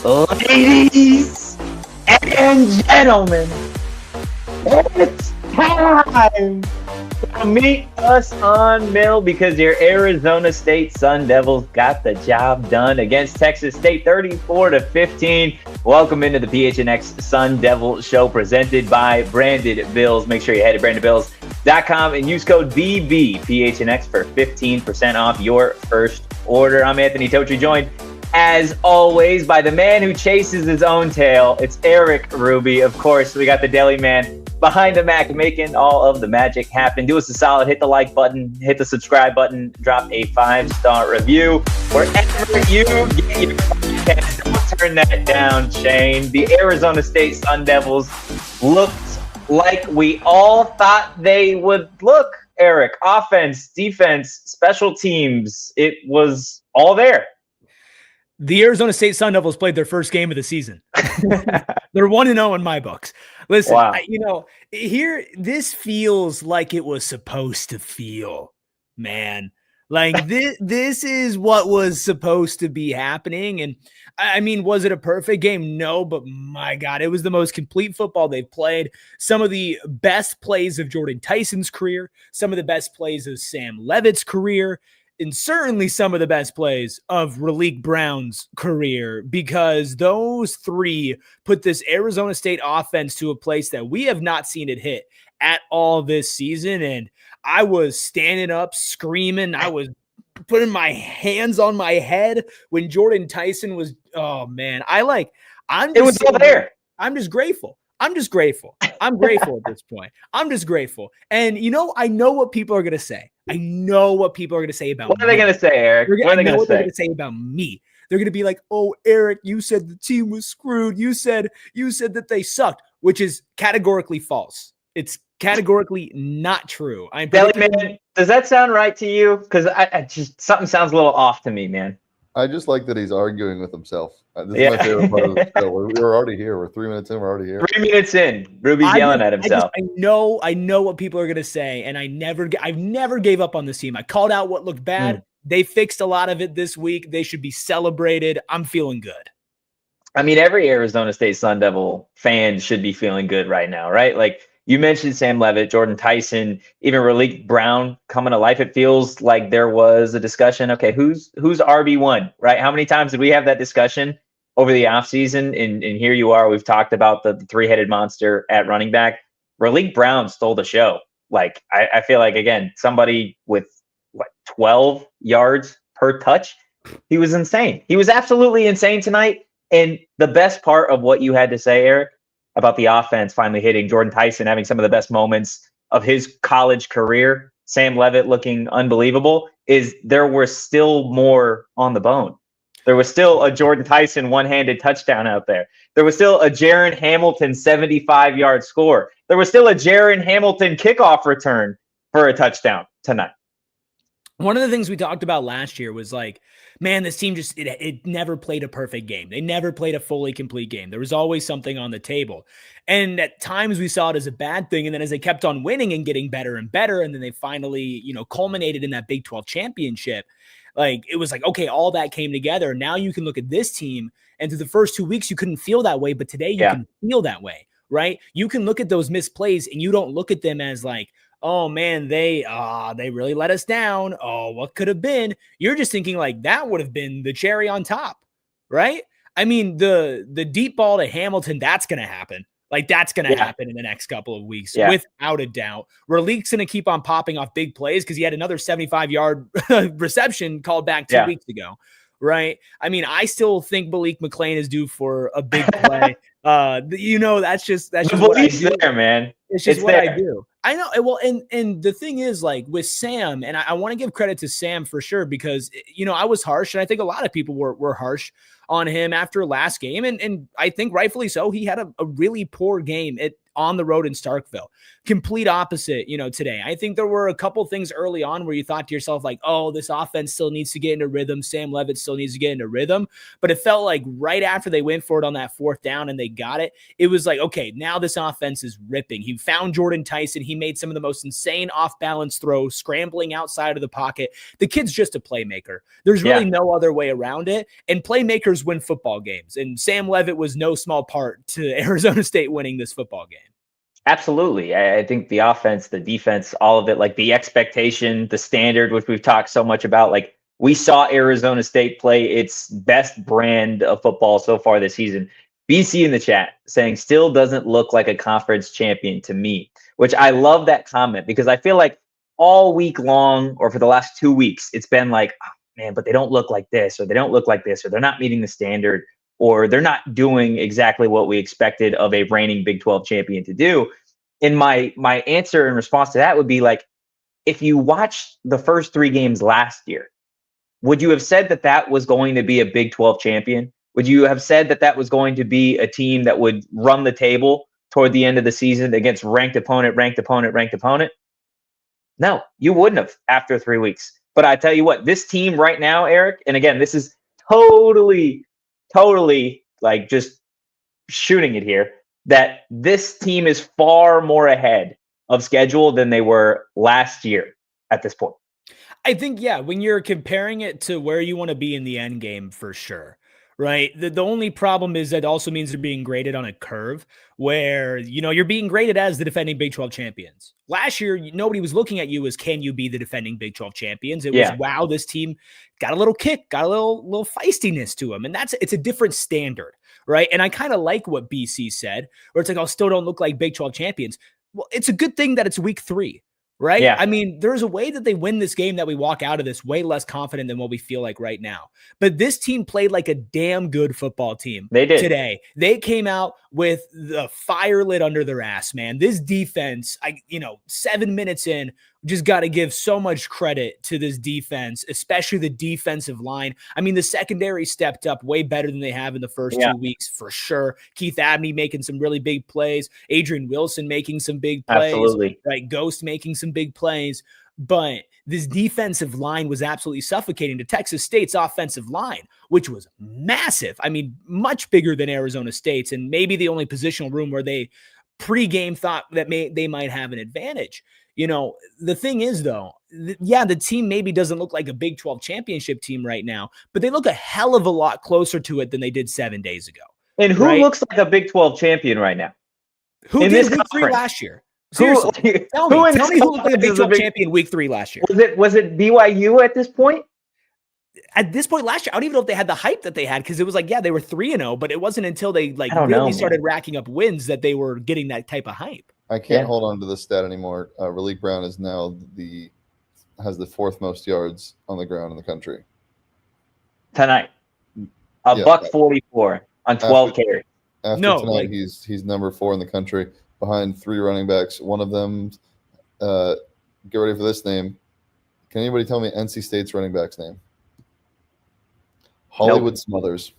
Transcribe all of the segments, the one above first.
Ladies and gentlemen, it's time to meet us on Mill because your Arizona State Sun Devils got the job done against Texas State 34-15. Welcome into the PHNX Sun Devil show presented by Branded Bills. Make sure you head to brandedbills.com and use code BBPHNX for 15% off your first order. I'm Anthony Totri, joined as always by the man who chases his own tail. It's Erik Ruby. Of course, we got the deli man behind the Mac making all of the magic happen. Do us a solid, hit the like button, hit the subscribe button, drop a 5-star review wherever you get your podcast. Don't turn that down, Shane. The Arizona State Sun Devils looked like we all thought they would look, Erik. Offense, defense, special teams, it was all there. The Arizona State Sun Devils played their first game of the season. They're 1-0 in my books. Listen, wow. This feels like it was supposed to feel, man. Like this is what was supposed to be happening. And I mean, was it a perfect game? No, but my God, it was the most complete football they've played. Some of the best plays of Jordyn Tyson's career, some of the best plays of Sam Leavitt's career, and certainly some of the best plays of Raleek Brown's career, because those three put this Arizona State offense to a place that we have not seen it hit at all this season. And I was standing up screaming. I was putting my hands on my head when Jordyn Tyson was, oh man, it was all there. I'm just grateful. I'm grateful at this point. I'm just grateful. And, I know what people are going to say. I know what people are going to say about me. What are they going to say, Erik? What are they going to say about me? They're going to be like, "Oh, Erik, you said the team was screwed. You said that they sucked," which is categorically false. It's categorically not true. Belly man, does that sound right to you? Because I just something sounds a little off to me, man. I just like that he's arguing with himself. This is my favorite part of the show. We're already here. We're 3 minutes in. We're already here. 3 minutes in. Ruby's yelling at himself. I know what people are going to say, and I've never gave up on this team. I called out what looked bad. They fixed a lot of it this week. They should be celebrated. I'm feeling good. I mean, every Arizona State Sun Devil fan should be feeling good right now, right? Like, you mentioned Sam Leavitt, Jordyn Tyson, even Raleek Brown coming to life. It feels like there was a discussion. Okay, who's RB1, right? How many times did we have that discussion over the offseason? And here you are. We've talked about the three-headed monster at running back. Raleek Brown stole the show. Like, I feel like, again, somebody with 12 yards per touch. He was insane. He was absolutely insane tonight. And the best part of what you had to say, Erik, about the offense finally hitting, Jordyn Tyson having some of the best moments of his college career, Sam Leavitt looking unbelievable, is there were still more on the bone. There was still a Jordyn Tyson one-handed touchdown out there. There was still a Jaron Hamilton 75-yard score. There was still a Jaron Hamilton kickoff return for a touchdown tonight. One of the things we talked about last year was like, man, this team just, it never played a perfect game. They never played a fully complete game. There was always something on the table. And at times we saw it as a bad thing. And then as they kept on winning and getting better and better, and then they finally, culminated in that Big 12 championship, like it was like, okay, all that came together. Now you can look at this team, and through the first 2 weeks, you couldn't feel that way. But today you can feel that way, right? You can look at those missed plays and you don't look at them as like, oh man, they really let us down. Oh, what could have been? You're just thinking like that would have been the cherry on top, right? I mean, the deep ball to Hamilton, that's going to happen. Like that's going to happen in the next couple of weeks, without a doubt. Raleek's going to keep on popping off big plays because he had another 75-yard reception called back 2 weeks ago, right? I mean, I still think Malik McClain is due for a big play. That's just what I do. There, man. It's just what I do. I know. Well, and the thing is, like with Sam, and I want to give credit to Sam for sure, because, I was harsh, and I think a lot of people were harsh on him after last game. And I think rightfully so. He had a really poor game. on the road in Starkville. Complete opposite, today. I think there were a couple things early on where you thought to yourself like, oh, this offense still needs to get into rhythm. Sam Leavitt still needs to get into rhythm. But it felt like right after they went for it on that 4th down and they got it, it was like, okay, now this offense is ripping. He found Jordyn Tyson. He made some of the most insane off-balance throws, scrambling outside of the pocket. The kid's just a playmaker. There's really no other way around it. And playmakers win football games. And Sam Leavitt was no small part to Arizona State winning this football game. Absolutely. I think the offense, the defense, all of it, like the expectation, the standard, which we've talked so much about, like we saw Arizona State play its best brand of football so far this season. BC in the chat saying still doesn't look like a conference champion to me, which I love that comment because I feel like all week long or for the last 2 weeks, it's been like, oh, man, but they don't look like this, or they don't look like this, or they're not meeting the standard, or they're not doing exactly what we expected of a reigning Big 12 champion to do. And my answer in response to that would be like, if you watch the first 3 games last year, would you have said that that was going to be a Big 12 champion? Would you have said that that was going to be a team that would run the table toward the end of the season against ranked opponent? No, you wouldn't have after 3 weeks. But I tell you what, this team right now, Erik, and again, this is totally like just shooting it here, that this team is far more ahead of schedule than they were last year at this point. I think, when you're comparing it to where you want to be in the end game, for sure. Right. The only problem is that also means they're being graded on a curve where, you're being graded as the defending Big 12 champions. Last year, nobody was looking at you as, can you be the defending Big 12 champions? It was, wow, this team got a little kick, got a little feistiness to them. And it's a different standard. Right. And I kind of like what BC said, where it's like, still don't look like Big 12 champions. Well, it's a good thing that it's week 3. Right? Yeah. I mean, there's a way that they win this game that we walk out of this way less confident than what we feel like right now. But this team played like a damn good football team. They did. Today. They came out with the fire lit under their ass, man. This defense, 7 minutes in, just got to give so much credit to this defense, especially the defensive line. I mean, the secondary stepped up way better than they have in the first 2 weeks, for sure. Keith Abney making some really big plays. Adrian Wilson making some big plays. Absolutely. Right? Ghost making some big plays. But this defensive line was absolutely suffocating to Texas State's offensive line, which was massive. I mean, much bigger than Arizona State's, and maybe the only positional room where they pregame thought that they might have an advantage. The thing is, though, the team maybe doesn't look like a Big 12 championship team right now, but they look a hell of a lot closer to it than they did 7 days ago. And who looks like a Big 12 champion right now? Who did week 3 last year? Seriously, tell me who looked like a Big 12 champion week 3 last year. Was it BYU at this point? At this point last year, I don't even know if they had the hype that they had, because it was like, they were 3-0, but it wasn't until they really started racking up wins that they were getting that type of hype. I can't hold on to this stat anymore. Raleek Brown is now has the 4th most yards on the ground in the country tonight. $144 on 12 carries. After tonight, he's number 4 in the country, behind 3 running backs. One of them, get ready for this name. Can anybody tell me NC State's running back's name? Hollywood Smothers.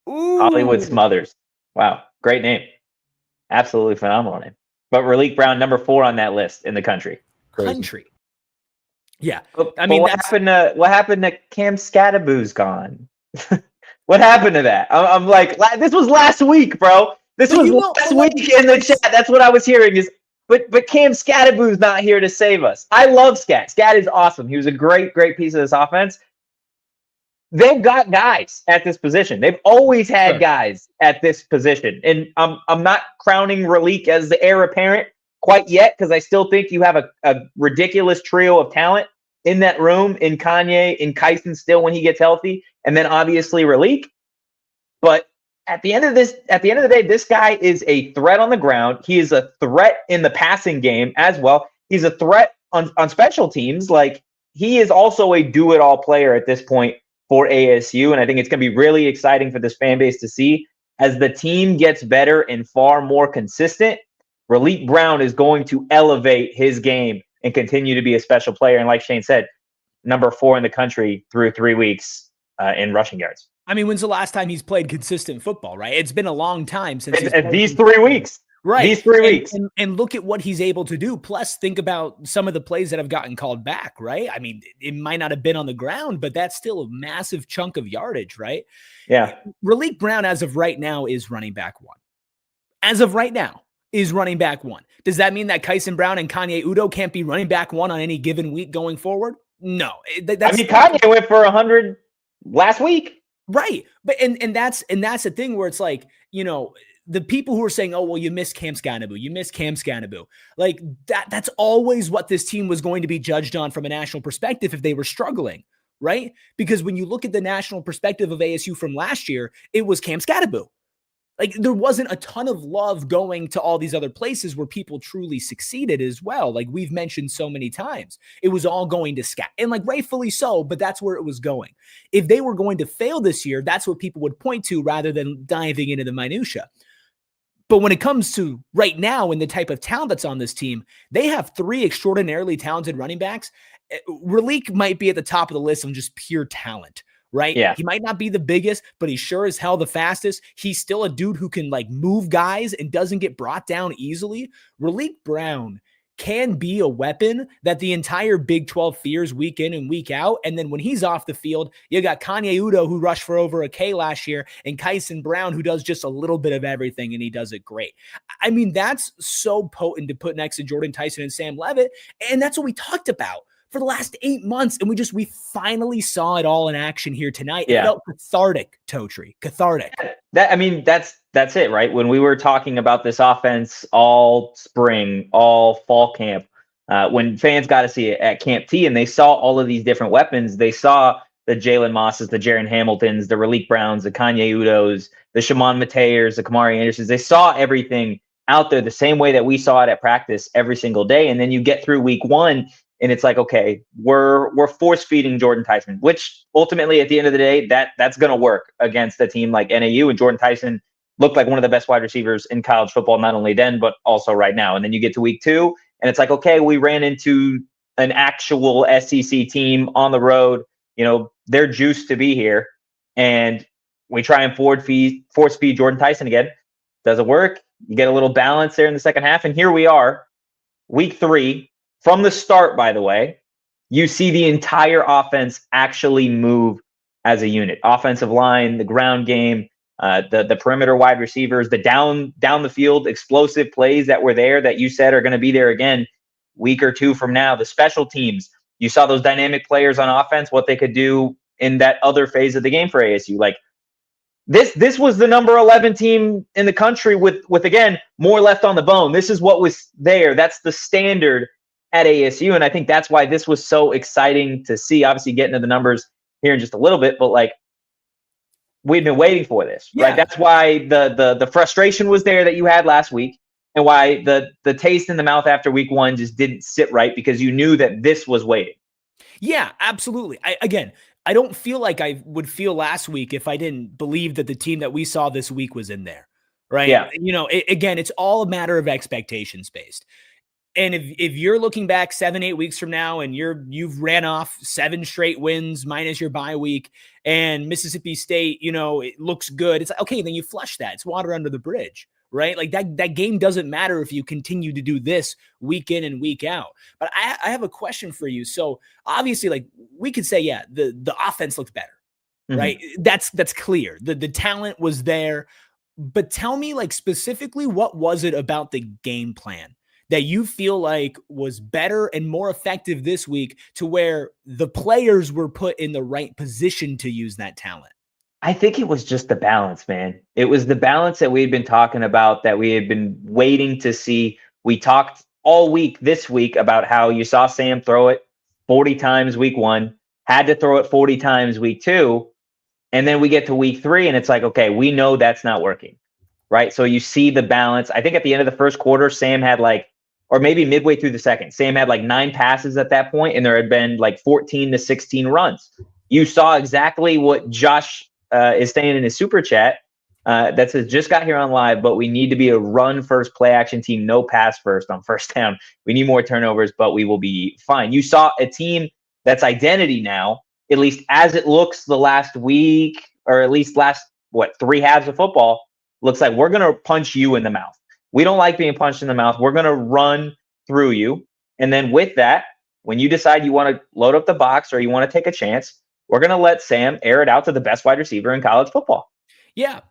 Hollywood Smothers. Wow. Great name. Absolutely phenomenal name. But Raleek Brown, number 4 on that list in the country. Crazy. Yeah. But what happened to Cam Scattaboo's gone? What happened to that? I'm like, this was last week, bro. This was last week in the chat. That's what I was hearing is, but Cam Scattaboo's not here to save us. I love Scat. Scat is awesome. He was a great piece of this offense. They've got guys at this position. They've always had guys at this position. And I'm not crowning Raleek as the heir apparent quite yet, because I still think you have a ridiculous trio of talent in that room, in Kanye, in Kyson still when he gets healthy, and then obviously Raleek. But at the end of the day, this guy is a threat on the ground. He is a threat in the passing game as well. He's a threat on special teams. Like, he is also a do-it-all player at this point for ASU, and I think it's going to be really exciting for this fan base to see. As the team gets better and far more consistent, Raleek Brown is going to elevate his game and continue to be a special player. And like Shane said, number 4 in the country through 3 weeks in rushing yards. I mean, when's the last time he's played consistent football, right? It's been a long time since he's these 3 weeks. Right. These 3 weeks. And look at what he's able to do. Plus, think about some of the plays that have gotten called back, right? I mean, it might not have been on the ground, but that's still a massive chunk of yardage, right? Yeah. Raleek Brown, as of right now, is running back 1. As of right now, is running back 1. Does that mean that Kyson Brown and Kanye Udoh can't be running back 1 on any given week going forward? No. Kanye went for 100 last week. Right. But and that's the thing where it's like, the people who are saying, oh, well, you missed Cam Scanabu. Like that's always what this team was going to be judged on from a national perspective if they were struggling, right? Because when you look at the national perspective of ASU from last year, it was Cam Scanabu. Like there wasn't a ton of love going to all these other places where people truly succeeded as well. Like we've mentioned so many times, it was all going to Scat, and like rightfully so, but that's where it was going. If they were going to fail this year, that's what people would point to rather than diving into the minutia. But when it comes to right now and the type of talent that's on this team, they have 3 extraordinarily talented running backs. Raleek might be at the top of the list on just pure talent, right? Yeah. He might not be the biggest, but he's sure as hell the fastest. He's still a dude who can like move guys and doesn't get brought down easily. Raleek Brown can be a weapon that the entire Big 12 fears week in and week out. And then when he's off the field, you got Kanye Udoh, who rushed for over a K last year, and Kyson Brown, who does just a little bit of everything, and he does it great. I mean, that's so potent to put next to Jordyn Tyson and Sam Leavitt. And that's what we talked about for the last 8 months. And we finally saw it all in action here tonight. Yeah. It felt cathartic, Totri. Cathartic. That's it, right? When we were talking about this offense all spring, all fall camp, when fans got to see it at Camp T and they saw all of these different weapons, they saw the Jalen Mosses, the Jaron Hamiltons, the Raleek Browns, the Kanye Udohs, the Shimon Mateers, the Kamari Andersons. They saw everything out there the same way that we saw it at practice every single day. And then you get through week 1 and it's like, okay, we're force feeding Jordyn Tyson, which ultimately at the end of the day, that's going to work against a team like NAU. And Jordyn Tyson looked like one of the best wide receivers in college football, not only then, but also right now. And then you get to week 2 and it's like, okay, we ran into an actual SEC team on the road. They're juiced to be here. And we try and force feed Jordyn Tyson again. Doesn't work. You get a little balance there in the second half. And here we are, week 3. From the start, by the way, you see the entire offense actually move as a unit. Offensive line, the ground game, the perimeter wide receivers, the down the field explosive plays that were there that you said are going to be there again week or 2 from now. The special teams, you saw those dynamic players on offense, what they could do in that other phase of the game for ASU. Like this was the number 11 team in the country with again, more left on the bone. This is what was there. That's the standard at ASU. And I think that's why this was so exciting to see. Obviously, get into the numbers here in just a little bit, but like we've been waiting for this, right? That's why the frustration was there that you had last week, and why the taste in the mouth after week 1 just didn't sit right, because you knew that this was waiting. Yeah, absolutely. I don't feel like I would feel last week if I didn't believe that the team that we saw this week was in there, right? Yeah. Again, it's all a matter of expectations based. And if you're looking back 7-8 weeks from now and you've ran off 7 straight wins minus your bye week, and Mississippi State, it looks good, it's like, okay, then you flush that. It's water under the bridge, right? Like that game doesn't matter if you continue to do this week in and week out. But I have a question for you. So obviously, like we could say, yeah, the offense looked better, right? That's clear. The talent was there. But tell me, like, specifically, what was it about the game plan that you feel like was better and more effective this week to where the players were put in the right position to use that talent? I think it was just the balance, man. It was the balance that we had been talking about, that we had been waiting to see. We talked all week this week about how you saw Sam throw it 40 times week 1, had to throw it 40 times week 2. And then we get to week 3 and it's like, okay, we know that's not working, right? So you see the balance. I think at the end of the first quarter, Sam had or maybe midway through the second, Sam had 9 passes at that point, and there had been 14 to 16 runs. You saw exactly what Josh is saying in his super chat that says, just got here on live, but we need to be a run first play action team, no pass first on first down. We need more turnovers, but we will be fine. You saw a team that's identity now, at least as it looks the last week or at least last, 3 halves of football, looks like we're going to punch you in the mouth. We don't like being punched in the mouth. We're going to run through you. And then with that, when you decide you want to load up the box or you want to take a chance, we're going to let Sam air it out to the best wide receiver in college football. Yeah.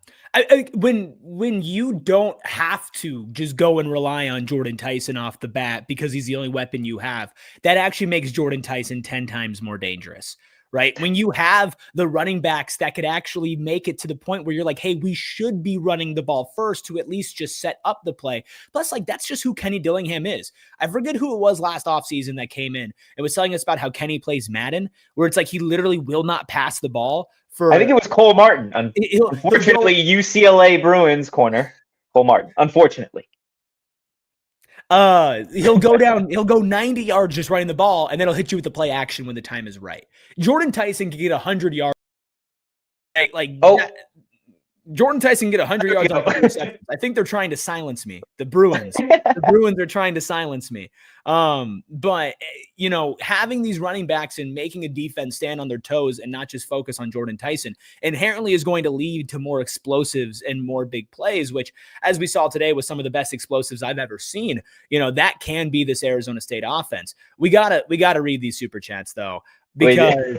When you don't have to just go and rely on Jordyn Tyson off the bat because he's the only weapon you have, that actually makes Jordyn Tyson 10 times more dangerous, right? When you have the running backs that could actually make it to the point where you're like, hey, we should be running the ball first to at least just set up the play. Plus, like, that's just who Kenny Dillingham is. I forget who it was last offseason that came in. It was telling us about how Kenny plays Madden, where it's like he literally will not pass the ball. I think it was Cole Martin. Unfortunately, UCLA Bruins corner. Cole Martin, unfortunately. He'll go 90 yards just running the ball, and then he'll hit you with the play action when the time is right. Jordyn Tyson can get 100 yards. Jordyn Tyson can get 100 yards on 30 seconds. I think they're trying to silence me. The Bruins. The Bruins are trying to silence me. But, having these running backs and making a defense stand on their toes and not just focus on Jordyn Tyson inherently is going to lead to more explosives and more big plays, which, as we saw today, was some of the best explosives I've ever seen. That can be this Arizona State offense. We gotta read these super chats, though, because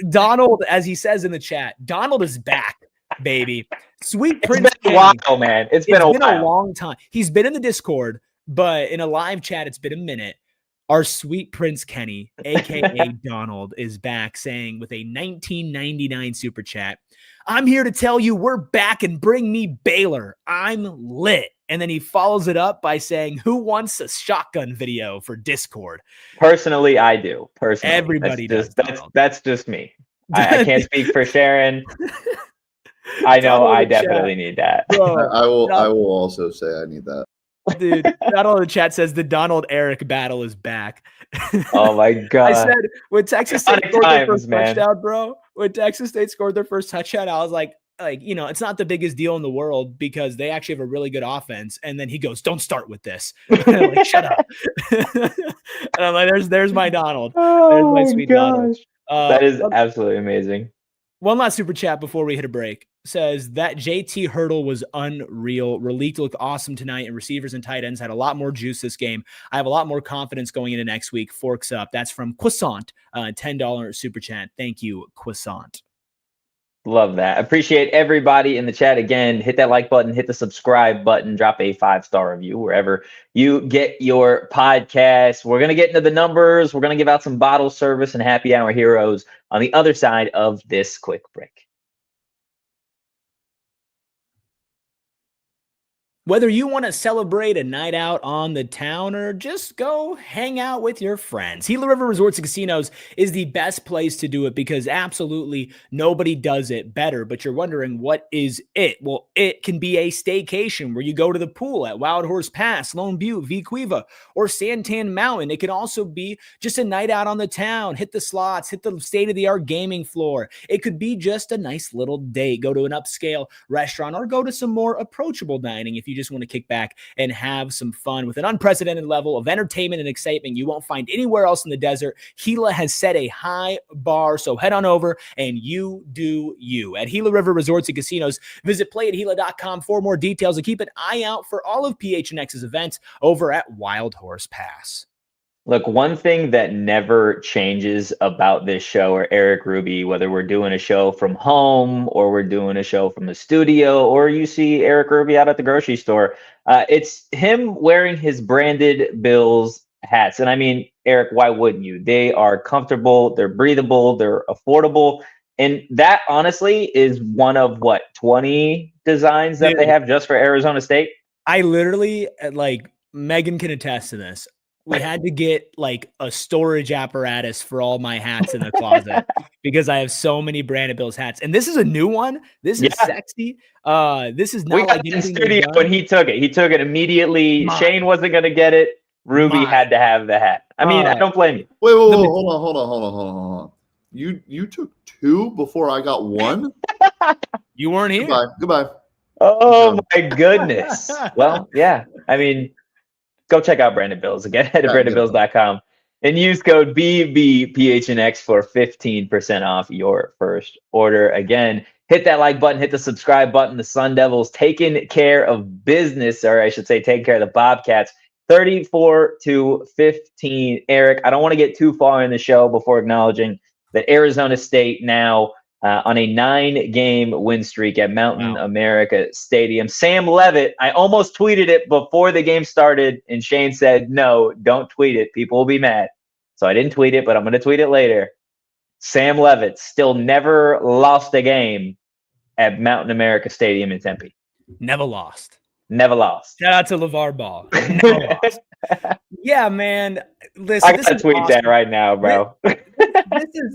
Donald, as he says in the chat, Donald is back. Baby, sweet Prince. It's been a while, man. It's been a long time. He's been in the Discord, but in a live chat, it's been a minute. Our sweet Prince Kenny, aka Donald, is back, saying with a 1999 super chat, "I'm here to tell you we're back and bring me Baylor. I'm lit." And then he follows it up by saying, "Who wants a shotgun video for Discord?" Personally, I do. Personally, everybody does. That's just me. I can't speak for Sharon. I know I definitely need that. Bro, I will also say I need that. Dude, Donald in the chat says the Donald Erik battle is back. Oh my God. I said when Texas State scored their first touchdown, bro. When Texas State scored their first touchdown, I was like, it's not the biggest deal in the world because they actually have a really good offense. And then he goes, "Don't start with this." I'm like, shut up. And I'm like, there's my Donald. There's my sweet Donald. That is absolutely amazing. One last super chat before we hit a break. Says that JT hurdle was unreal. Raleek looked awesome tonight, and receivers and tight ends had a lot more juice this game. I have a lot more confidence going into next week. Forks up. That's from Croissant. $10 super chat. Thank you, Croissant. Love that. Appreciate everybody in the chat. Again, hit that like button, hit the subscribe button, drop a 5-star review wherever you get your podcast. We're going to get into the numbers. We're going to give out some bottle service and happy hour heroes on the other side of this quick break. Whether you want to celebrate a night out on the town or just go hang out with your friends, Gila River Resorts and Casinos is the best place to do it because absolutely nobody does it better. But you're wondering, what is it? Well, it can be a staycation where you go to the pool at Wild Horse Pass, Lone Butte, Vequiva, or Santan Mountain. It can also be just a night out on the town, hit the slots, hit the state-of-the-art gaming floor. It could be just a nice little date, go to an upscale restaurant or go to some more approachable dining if you just want to kick back and have some fun with an unprecedented level of entertainment and excitement you won't find anywhere else in the desert. Gila has set a high bar, so head on over and you do you. At Gila River Resorts and Casinos, visit playathila.com for more details and keep an eye out for all of PHNX's events over at Wild Horse Pass. Look, one thing that never changes about this show or Erik Ruby, whether we're doing a show from home or we're doing a show from the studio or you see Erik Ruby out at the grocery store, it's him wearing his branded Bills hats. And I mean, Erik, why wouldn't you? They are comfortable, they're breathable, they're affordable. And that honestly is one of 20 designs that they have just for Arizona State? I literally, Megan can attest to this. We had to get a storage apparatus for all my hats in the closet because I have so many Brandon Bills hats. And this is a new one. This is sexy. This is not like in studio when he took it. He took it immediately. Shane wasn't going to get it. Ruby had to have the hat. I mean, I don't blame you. Wait, hold on. You took 2 before I got 1? You weren't here. Goodbye. Oh my goodness. Well, yeah. I mean, go check out Brandon Bills again at BrandonBills.com. And use code BBPHNX for 15% off your first order. Again, hit that like button, hit the subscribe button. The Sun Devils taking care of business, or I should say taking care of the Bobcats. 34-15. Erik, I don't want to get too far in the show before acknowledging that Arizona State now on a 9-game win streak at Mountain America Stadium. Sam Leavitt, I almost tweeted it before the game started, and Shane said, no, don't tweet it. People will be mad. So I didn't tweet it, but I'm going to tweet it later. Sam Leavitt still never lost a game at Mountain America Stadium in Tempe. Never lost. Nenever lost. Shout out to LeVar Ball. Never lost. Yeah, man. Listen, I gotta tweet that right now, bro.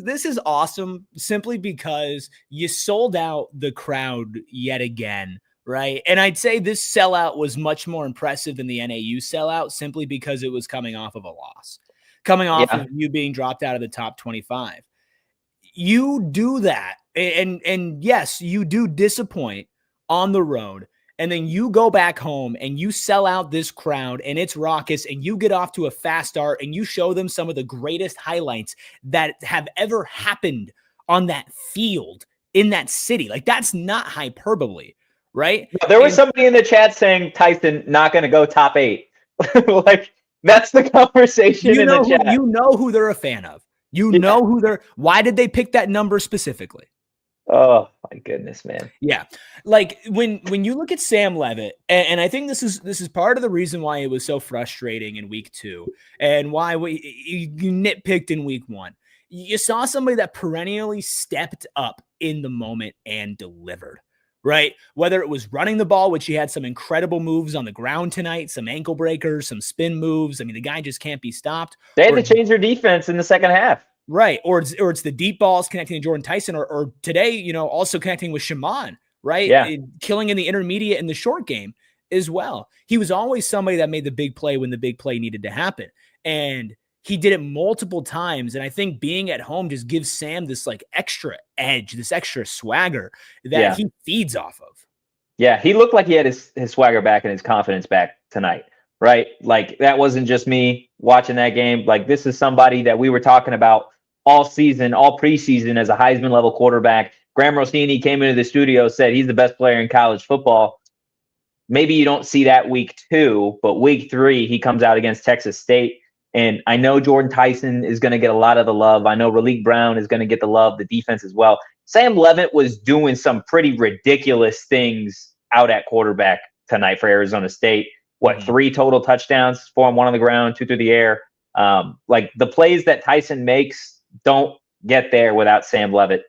This is awesome simply because you sold out the crowd yet again, right? And I'd say this sellout was much more impressive than the NAU sellout simply because it was coming off of a loss, coming off of you being dropped out of the top 25. You do that, and yes, you do disappoint on the road. And then you go back home and you sell out this crowd and it's raucous and you get off to a fast start and you show them some of the greatest highlights that have ever happened on that field in that city. Like, that's not hyperbole, right? There was somebody in the chat saying Tyson not going to go top 8. Like, that's the conversation in the chat. You know who they're a fan of. You know who they're. Why did they pick that number specifically? Oh my goodness, man. Yeah. Like when you look at Sam Leavitt, and I think this is part of the reason why it was so frustrating in week 2 and why you nitpicked in week 1. You saw somebody that perennially stepped up in the moment and delivered, right? Whether it was running the ball, which he had some incredible moves on the ground tonight, some ankle breakers, some spin moves. I mean, the guy just can't be stopped. They had to change their defense in the second half. Right. Or it's the deep balls connecting to Jordyn Tyson or today, also connecting with Shaman, right? Yeah. Killing in the intermediate and the short game as well. He was always somebody that made the big play when the big play needed to happen. And he did it multiple times. And I think being at home just gives Sam this like extra edge, this extra swagger that he feeds off of. Yeah. He looked like he had his swagger back and his confidence back tonight. Right? Like, that wasn't just me watching that game. Like, this is somebody that we were talking about all season, all preseason as a Heisman level quarterback. Graham Rossini came into the studio, said he's the best player in college football. Maybe you don't see that week 2, but week 3, he comes out against Texas State. And I know Jordyn Tyson is going to get a lot of the love. I know Raleek Brown is going to get the love, the defense as well. Sam Leavitt was doing some pretty ridiculous things out at quarterback tonight for Arizona State. 3 total touchdowns, 4 on 1 on the ground, 2 through the air. Like, the plays that Tyson makes don't get there without Sam Leavitt.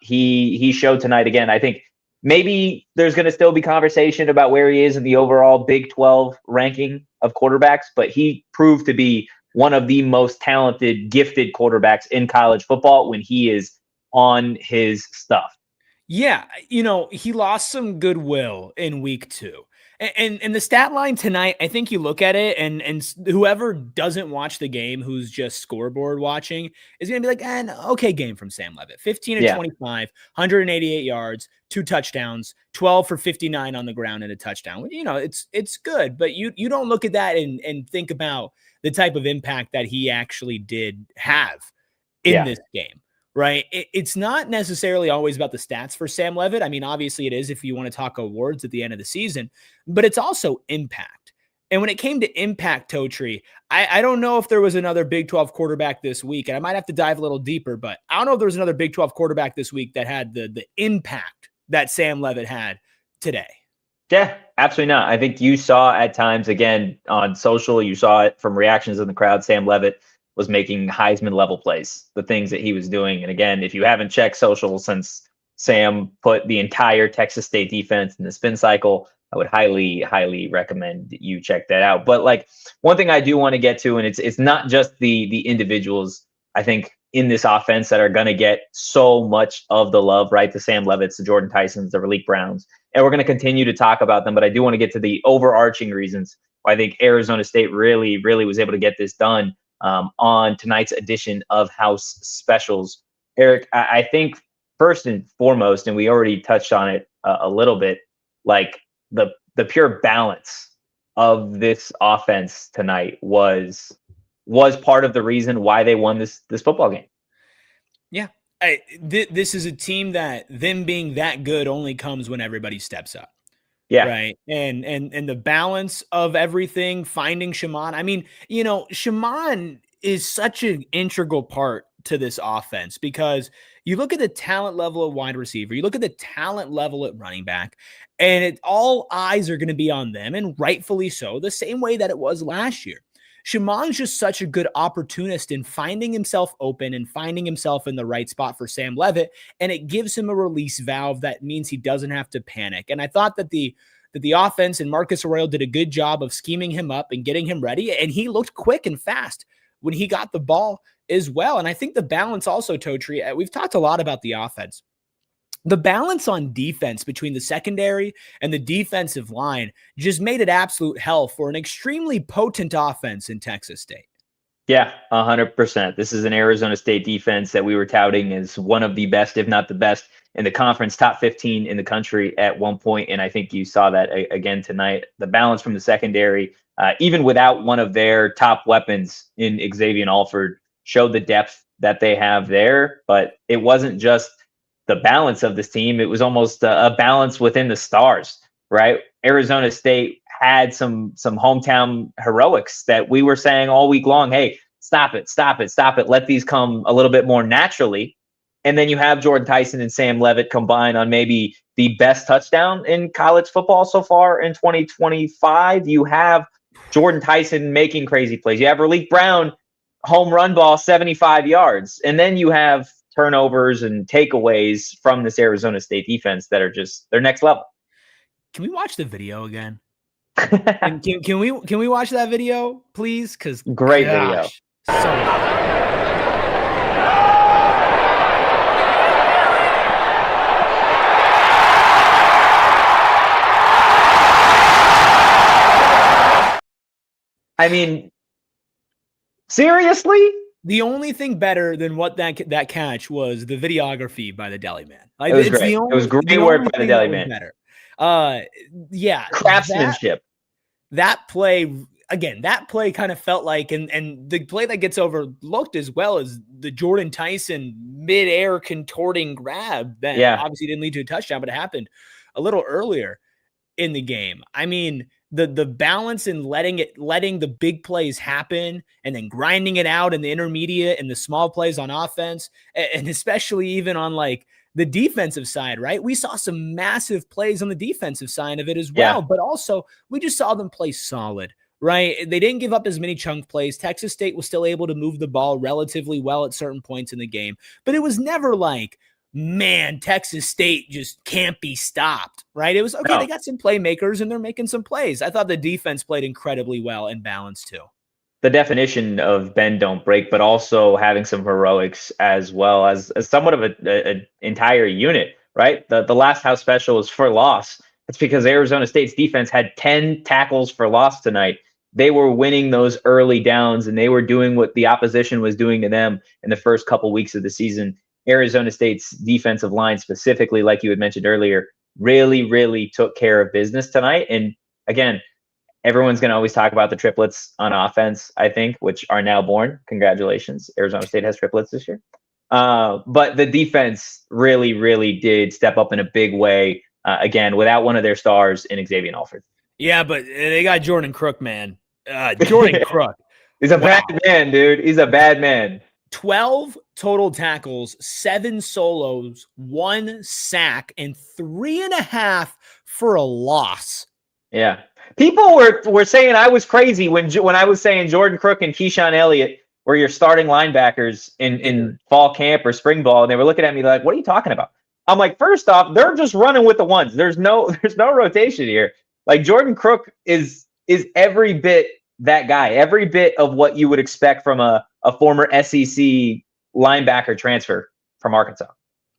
He showed tonight again. I think maybe there's going to still be conversation about where he is in the overall Big 12 ranking of quarterbacks, but he proved to be one of the most talented, gifted quarterbacks in college football when he is on his stuff. Yeah, he lost some goodwill in week 2. And the stat line tonight, I think you look at it and whoever doesn't watch the game, who's just scoreboard watching, is going to be like, an okay game from Sam Leavitt. 15-25, 188 yards, 2 touchdowns, 12 for 59 on the ground and a touchdown. It's good, but you don't look at that and think about the type of impact that he actually did have in this game. Right. It's not necessarily always about the stats for Sam Leavitt. I mean, obviously it is if you want to talk awards at the end of the season, but it's also impact. And when it came to impact, Totri, I don't know if there was another Big 12 quarterback this week, and I might have to dive a little deeper, but I don't know if there was another Big 12 quarterback this week that had the impact that Sam Leavitt had today. Yeah, absolutely not. I think you saw at times, again, on social, you saw it from reactions in the crowd, Sam Leavitt was making Heisman level plays, the things that he was doing. And again, if you haven't checked social since Sam put the entire Texas State defense in the spin cycle, I would highly, highly recommend you check that out. But like, one thing I do want to get to, and it's not just the individuals, I think, in this offense that are going to get so much of the love, right? The Sam Leavitts, the Jordyn Tysons, the Raleek Browns. And we're going to continue to talk about them, but I do want to get to the overarching reasons why I think Arizona State really, really was able to get this done on tonight's edition of House Specials. Erik, I think first and foremost, and we already touched on it a little bit, like the pure balance of this offense tonight was was part of the reason why they won this football game. Yeah. This is a team that them being that good only comes when everybody steps up. Yeah. Right. And the balance of everything, finding Shaman. I mean, Shaman is such an integral part to this offense because you look at the talent level at wide receiver, you look at the talent level at running back, and all eyes are going to be on them, and rightfully so, the same way that it was last year. Shaman's just such a good opportunist in finding himself open and finding himself in the right spot for Sam Leavitt, and it gives him a release valve that means he doesn't have to panic. And I thought that the offense and Marcus Arroyo did a good job of scheming him up and getting him ready, and he looked quick and fast when he got the ball as well. And I think the balance also, Totri, we've talked a lot about the offense. The balance on defense between the secondary and the defensive line just made it absolute hell for an extremely potent offense in Texas State. Yeah, 100%. This is an Arizona State defense that we were touting as one of the best, if not the best, in the conference, top 15 in the country at one point. And I think you saw that again tonight. The balance from the secondary, even without one of their top weapons in Xavier Alford, showed the depth that they have there. But it wasn't just the balance of this team. It was almost a balance within the stars, right? Arizona State had some hometown heroics that we were saying all week long, hey, stop it. Let these come a little bit more naturally. And then you have Jordyn Tyson and Sam Leavitt combine on maybe the best touchdown in college football so far in 2025. You have Jordyn Tyson making crazy plays. You have Raleek Brown, home run ball, 75 yards. And then you have turnovers and takeaways from this Arizona State defense that are just their next level. Can we watch the video again? can we watch that video, please? Because great video. So I mean, seriously? The only thing better than what that catch was the videography by the deli man. It was great. It was great work by the deli man. Better. Yeah. Craftsmanship. That play, again, that play kind of felt like, and the play that gets overlooked as well as the Jordyn Tyson midair contorting grab that obviously didn't lead to a touchdown, but it happened a little earlier in the game. I mean, the balance in letting the big plays happen and then grinding it out in the intermediate and the small plays on offense, and especially even on like the defensive side, right? We saw some massive plays on the defensive side of it as well, but also we just saw them play solid, right? They didn't give up as many chunk plays. Texas State was still able to move the ball relatively well at certain points in the game, but it was never like, man, Texas State just can't be stopped, right? It was okay. No. They got some playmakers and they're making some plays. I thought the defense played incredibly well and balanced too. The definition of bend don't break, but also having some heroics as well as somewhat of an entire unit, right? The last house special was for loss. It's because Arizona State's defense had 10 tackles for loss tonight. They were winning those early downs and they were doing what the opposition was doing to them in the first couple weeks of the season. Arizona State's defensive line specifically, like you had mentioned earlier, really took care of business tonight. And again, everyone's going to always talk about the triplets on offense, I think, which are now born. Congratulations. Arizona State has triplets this year. But the defense really did step up in a big way, again, without one of their stars in Xavier Alford. Yeah, but they got Jordan Crook, man. Jordan Crook. He's a bad man, dude. He's a bad man. 12 total tackles, 7 solos, 1 sack, and 3.5 for a loss. Yeah. People were saying I was crazy when I was saying Jordan Crook and Keyshawn Elliott were your starting linebackers in fall camp or spring ball, and they were looking at me like, what are you talking about? I'm like, first off, they're just running with the ones. There's no rotation here. Like Jordan Crook is every bit that guy, every bit of what you would expect from a former SEC linebacker transfer from Arkansas.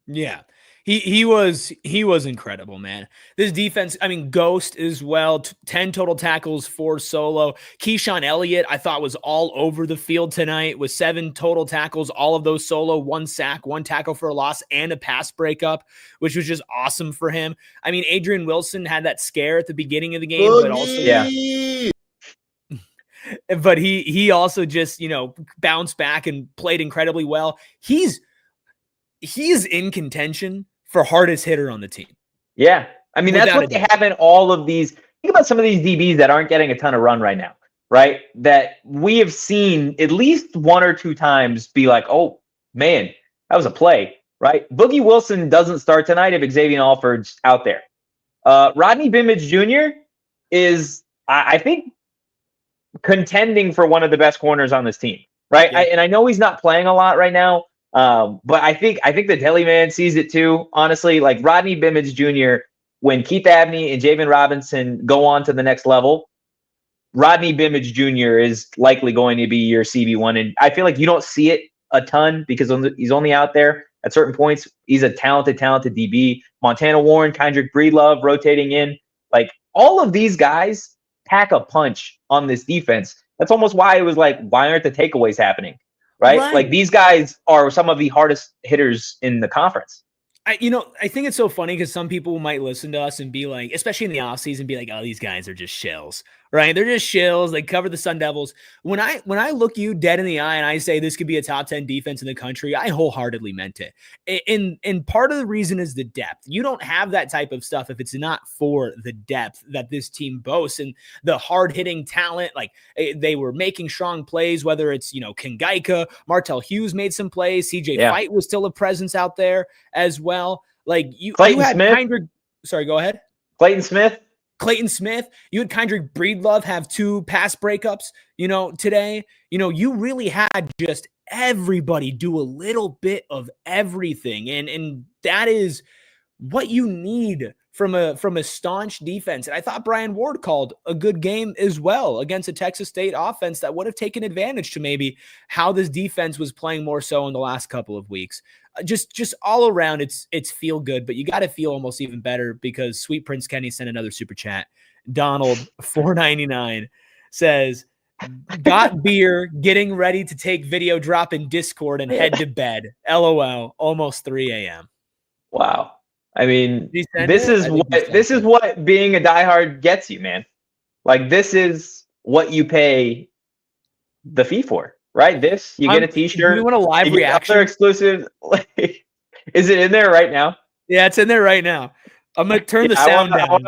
Yeah. He was incredible, man. This defense, I mean, Ghost as well, 10 total tackles, 4 solo. Keyshawn Elliott, I thought, was all over the field tonight with 7 total tackles, all of those solo, 1 sack, 1 tackle for a loss, and a pass breakup, which was just awesome for him. I mean, Adrian Wilson had that scare at the beginning of the game, but also but he also just, bounced back and played incredibly well. He's in contention for hardest hitter on the team. Yeah. I mean, that's what they have in all of these. Think about some of these DBs that aren't getting a ton of run right now, right? That we have seen at least one or two times be like, oh, man, that was a play, right? Boogie Wilson doesn't start tonight if Xavier Alford's out there. Rodney Bimage Jr. is, I think, contending for one of the best corners on this team, right? Yeah. And I know he's not playing a lot right now, but I think the Deli Man sees it too. Honestly, like Rodney Bimage Jr., when Keith Abney and Javen Robinson go on to the next level, Rodney Bimage Jr. is likely going to be your CB1. And I feel like you don't see it a ton because he's only out there at certain points. He's a talented DB. Montana Warren, Kendrick Breedlove rotating in. Like all of these guys pack a punch on this defense. That's almost why it was like, why aren't the takeaways happening? Right? Like these guys are some of the hardest hitters in the conference. I think it's so funny because some people might listen to us and be like, especially in the offseason, be like, oh, these guys are just shills, right? They're just shills. They cover the Sun Devils. When I look you dead in the eye and I say this could be a top 10 defense in the country, I wholeheartedly meant it. And part of the reason is the depth. You don't have that type of stuff if it's not for the depth that this team boasts and the hard-hitting talent. Like they were making strong plays, whether it's, Kingaika, Martell Hughes made some plays. CJ Fight was still a presence out there as well. Like you had Kendrick. Sorry, go ahead. Clayton Smith. You had Kendrick Breedlove have 2 pass breakups, today. You really had just everybody do a little bit of everything. And that is what you need from a staunch defense. And I thought Brian Ward called a good game as well against a Texas State offense that would have taken advantage to maybe how this defense was playing more so in the last couple of weeks. Just all around, it's feel good, but you got to feel almost even better because Sweet Prince Kenny sent another super chat. Donald $4.99 says, got beer, getting ready to take video drop in Discord and head to bed. LOL, almost 3 a.m. Wow. I mean, this is what being a diehard gets you, man. Like this is what you pay the fee for, right? You get a t-shirt. You want a live reaction? Other exclusive. Is it in there right now? Yeah, it's in there right now. I'm gonna turn the sound down.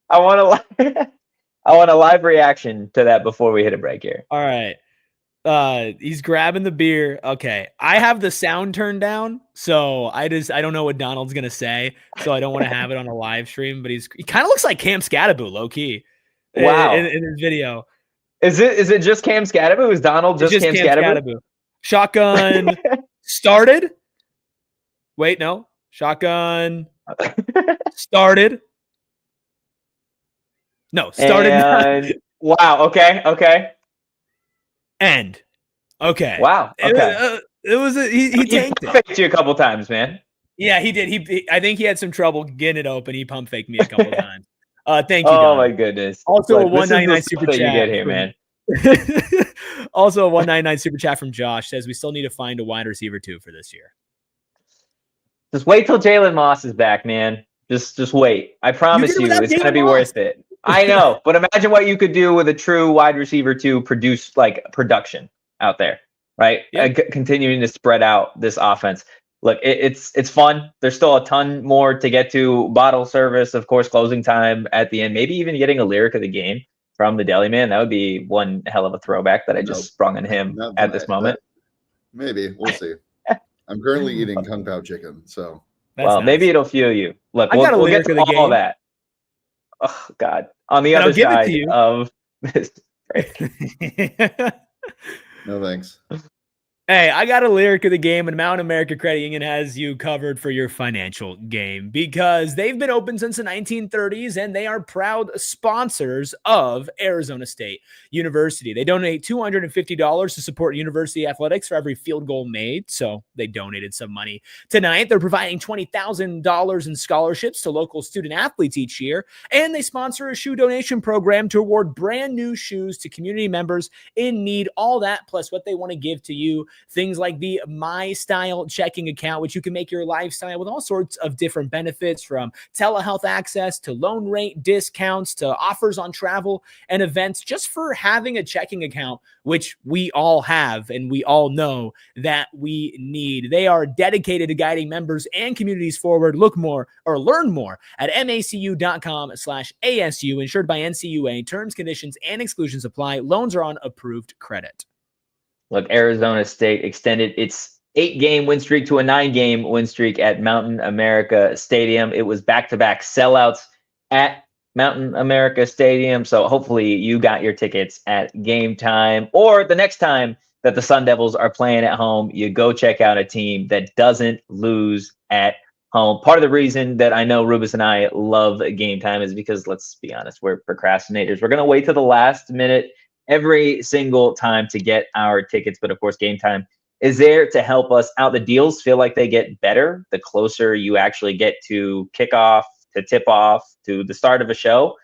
I want a live reaction to that before we hit a break here. All right. He's grabbing the beer. Okay. I have the sound turned down, so I don't know what Donald's gonna say, so I don't want to have it on a live stream, but he kind of looks like Cam Scattaboo, low key. Wow. In his video. Is it just Cam Scattaboo? Is Donald just Cam Scattaboo? Shotgun started. Wait, no. Shotgun started. No, started. Wow. Okay. End. Okay. Wow. Okay. It was he tanked it you a couple times, man. Yeah, he did. I think he had some trouble getting it open. He pump faked me a couple times. Thank you. Oh my goodness. Also a 199 super chat. You get here, man. Also a 199 super chat from Josh says we still need to find a wide receiver too for this year. Just wait till Jalen Moss is back, man. Just wait. I promise you, it's gonna be worth it. I know, but imagine what you could do with a true wide receiver to produce like production out there, right? Yeah. Continuing to spread out this offense. Look, it's fun. There's still a ton more to get to. Bottle service, of course, closing time at the end. Maybe even getting a lyric of the game from the Deli Man. That would be one hell of a throwback that I just sprung on him at this moment. Maybe. We'll see. I'm currently eating Kung Pao chicken, so. Well, maybe it'll fuel you. Look, we'll get to all that. Oh, God. On the other side of this break. No, thanks. Hey, I got a lyric of the game, and Mountain America Credit Union has you covered for your financial game because they've been open since the 1930s, and they are proud sponsors of Arizona State University. They donate $250 to support university athletics for every field goal made, so they donated some money tonight. They're providing $20,000 in scholarships to local student athletes each year, and they sponsor a shoe donation program to award brand new shoes to community members in need. All that plus what they want to give to you things like the My Style checking account, which you can make your lifestyle with all sorts of different benefits, from telehealth access to loan rate discounts to offers on travel and events, just for having a checking account, which we all have and we all know that we need. They are dedicated to guiding members and communities forward. Look more or learn more at macu.com/ASU, insured by NCUA. Terms, conditions, and exclusions apply. Loans are on approved credit. Look, Arizona State extended its 8-game win streak to a 9-game win streak at Mountain America Stadium. It was back-to-back sellouts at Mountain America Stadium. So hopefully you got your tickets at game time, or the next time that the Sun Devils are playing at home, you go check out a team that doesn't lose at home. Part of the reason that I know Rubus and I love game time is because, let's be honest, we're procrastinators. We're going to wait till the last minute every single time to get our tickets. But of course, game time is there to help us out. The deals feel like they get better the closer you actually get to kickoff, to tip off, to the start of a show.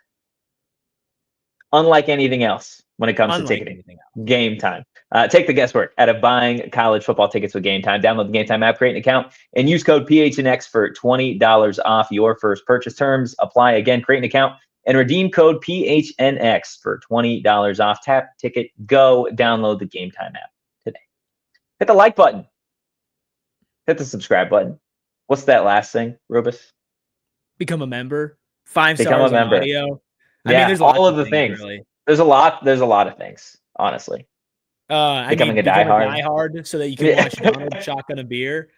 Unlike anything else when it comes to ticketing. Game time. Take the guesswork out of buying college football tickets with Game Time. Download the Game Time app, create an account, and use code PHNX for $20 off your first purchase. Terms apply. Again, create an account and redeem code PHNX for $20 off. Tap, ticket, go. Download the Game Time app today. Hit the like button. Hit the subscribe button. What's that last thing, Rubus? Become a member. 5 Become stars a member. on audio. Yeah, I mean, there's all of the things. Really. There's a lot of things, honestly. Becoming a diehard so that you can watch Donald shotgun a beer.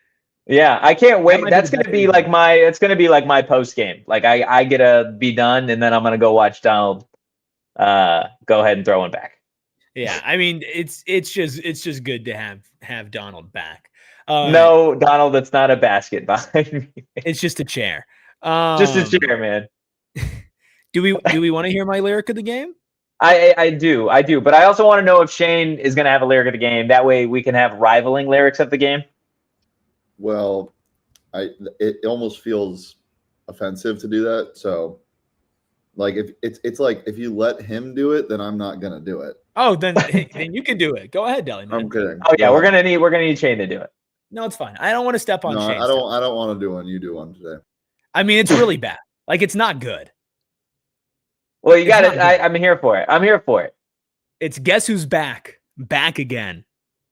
Yeah, I can't wait. That's gonna be like my post game. Like I get to be done, and then I'm gonna go watch Donald go ahead and throw one back. Yeah, I mean it's just good to have Donald back. No, Donald, that's not a basket behind me. It's just a chair. Just a chair, man. Do we want to hear my lyric of the game? I do, but I also want to know if Shane is going to have a lyric of the game. That way we can have rivaling lyrics of the game. Well, it almost feels offensive to do that. So, like, if it's like if you let him do it, then I'm not gonna do it. Oh, then you can do it. Go ahead, Deli man. I'm kidding. Oh yeah, we're gonna need Shane to do it. No, it's fine. I don't want to step on Shane. I don't want to do one. You do one today. I mean, it's really bad. Like, it's not good. Well, you got it. I'm here for it. It's Guess Who's Back. Back again.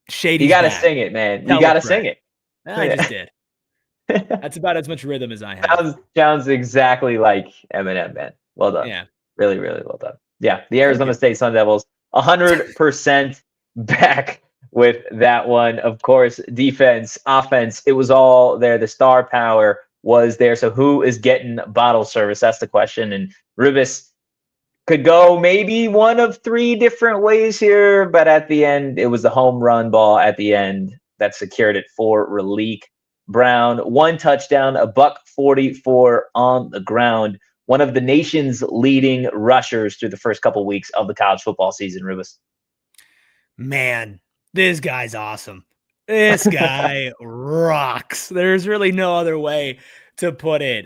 Shady. You got to sing it, man. You got to sing it. I just did. That's about as much rhythm as I have. Sounds exactly like Eminem, man. Well done. Yeah. Really, really well done. Yeah. The Arizona State Sun Devils, 100% back with that one. Of course, defense, offense, it was all there. The star power was there. So who is getting bottle service? That's the question. And Rubus could go maybe one of 3 different ways here, but at the end, it was the home run ball at the end that secured it for Raleek Brown. 1 touchdown, a $144 on the ground. One of the nation's leading rushers through the first couple weeks of the college football season, Rubus. Man, this guy's awesome. This guy rocks. There's really no other way to put it.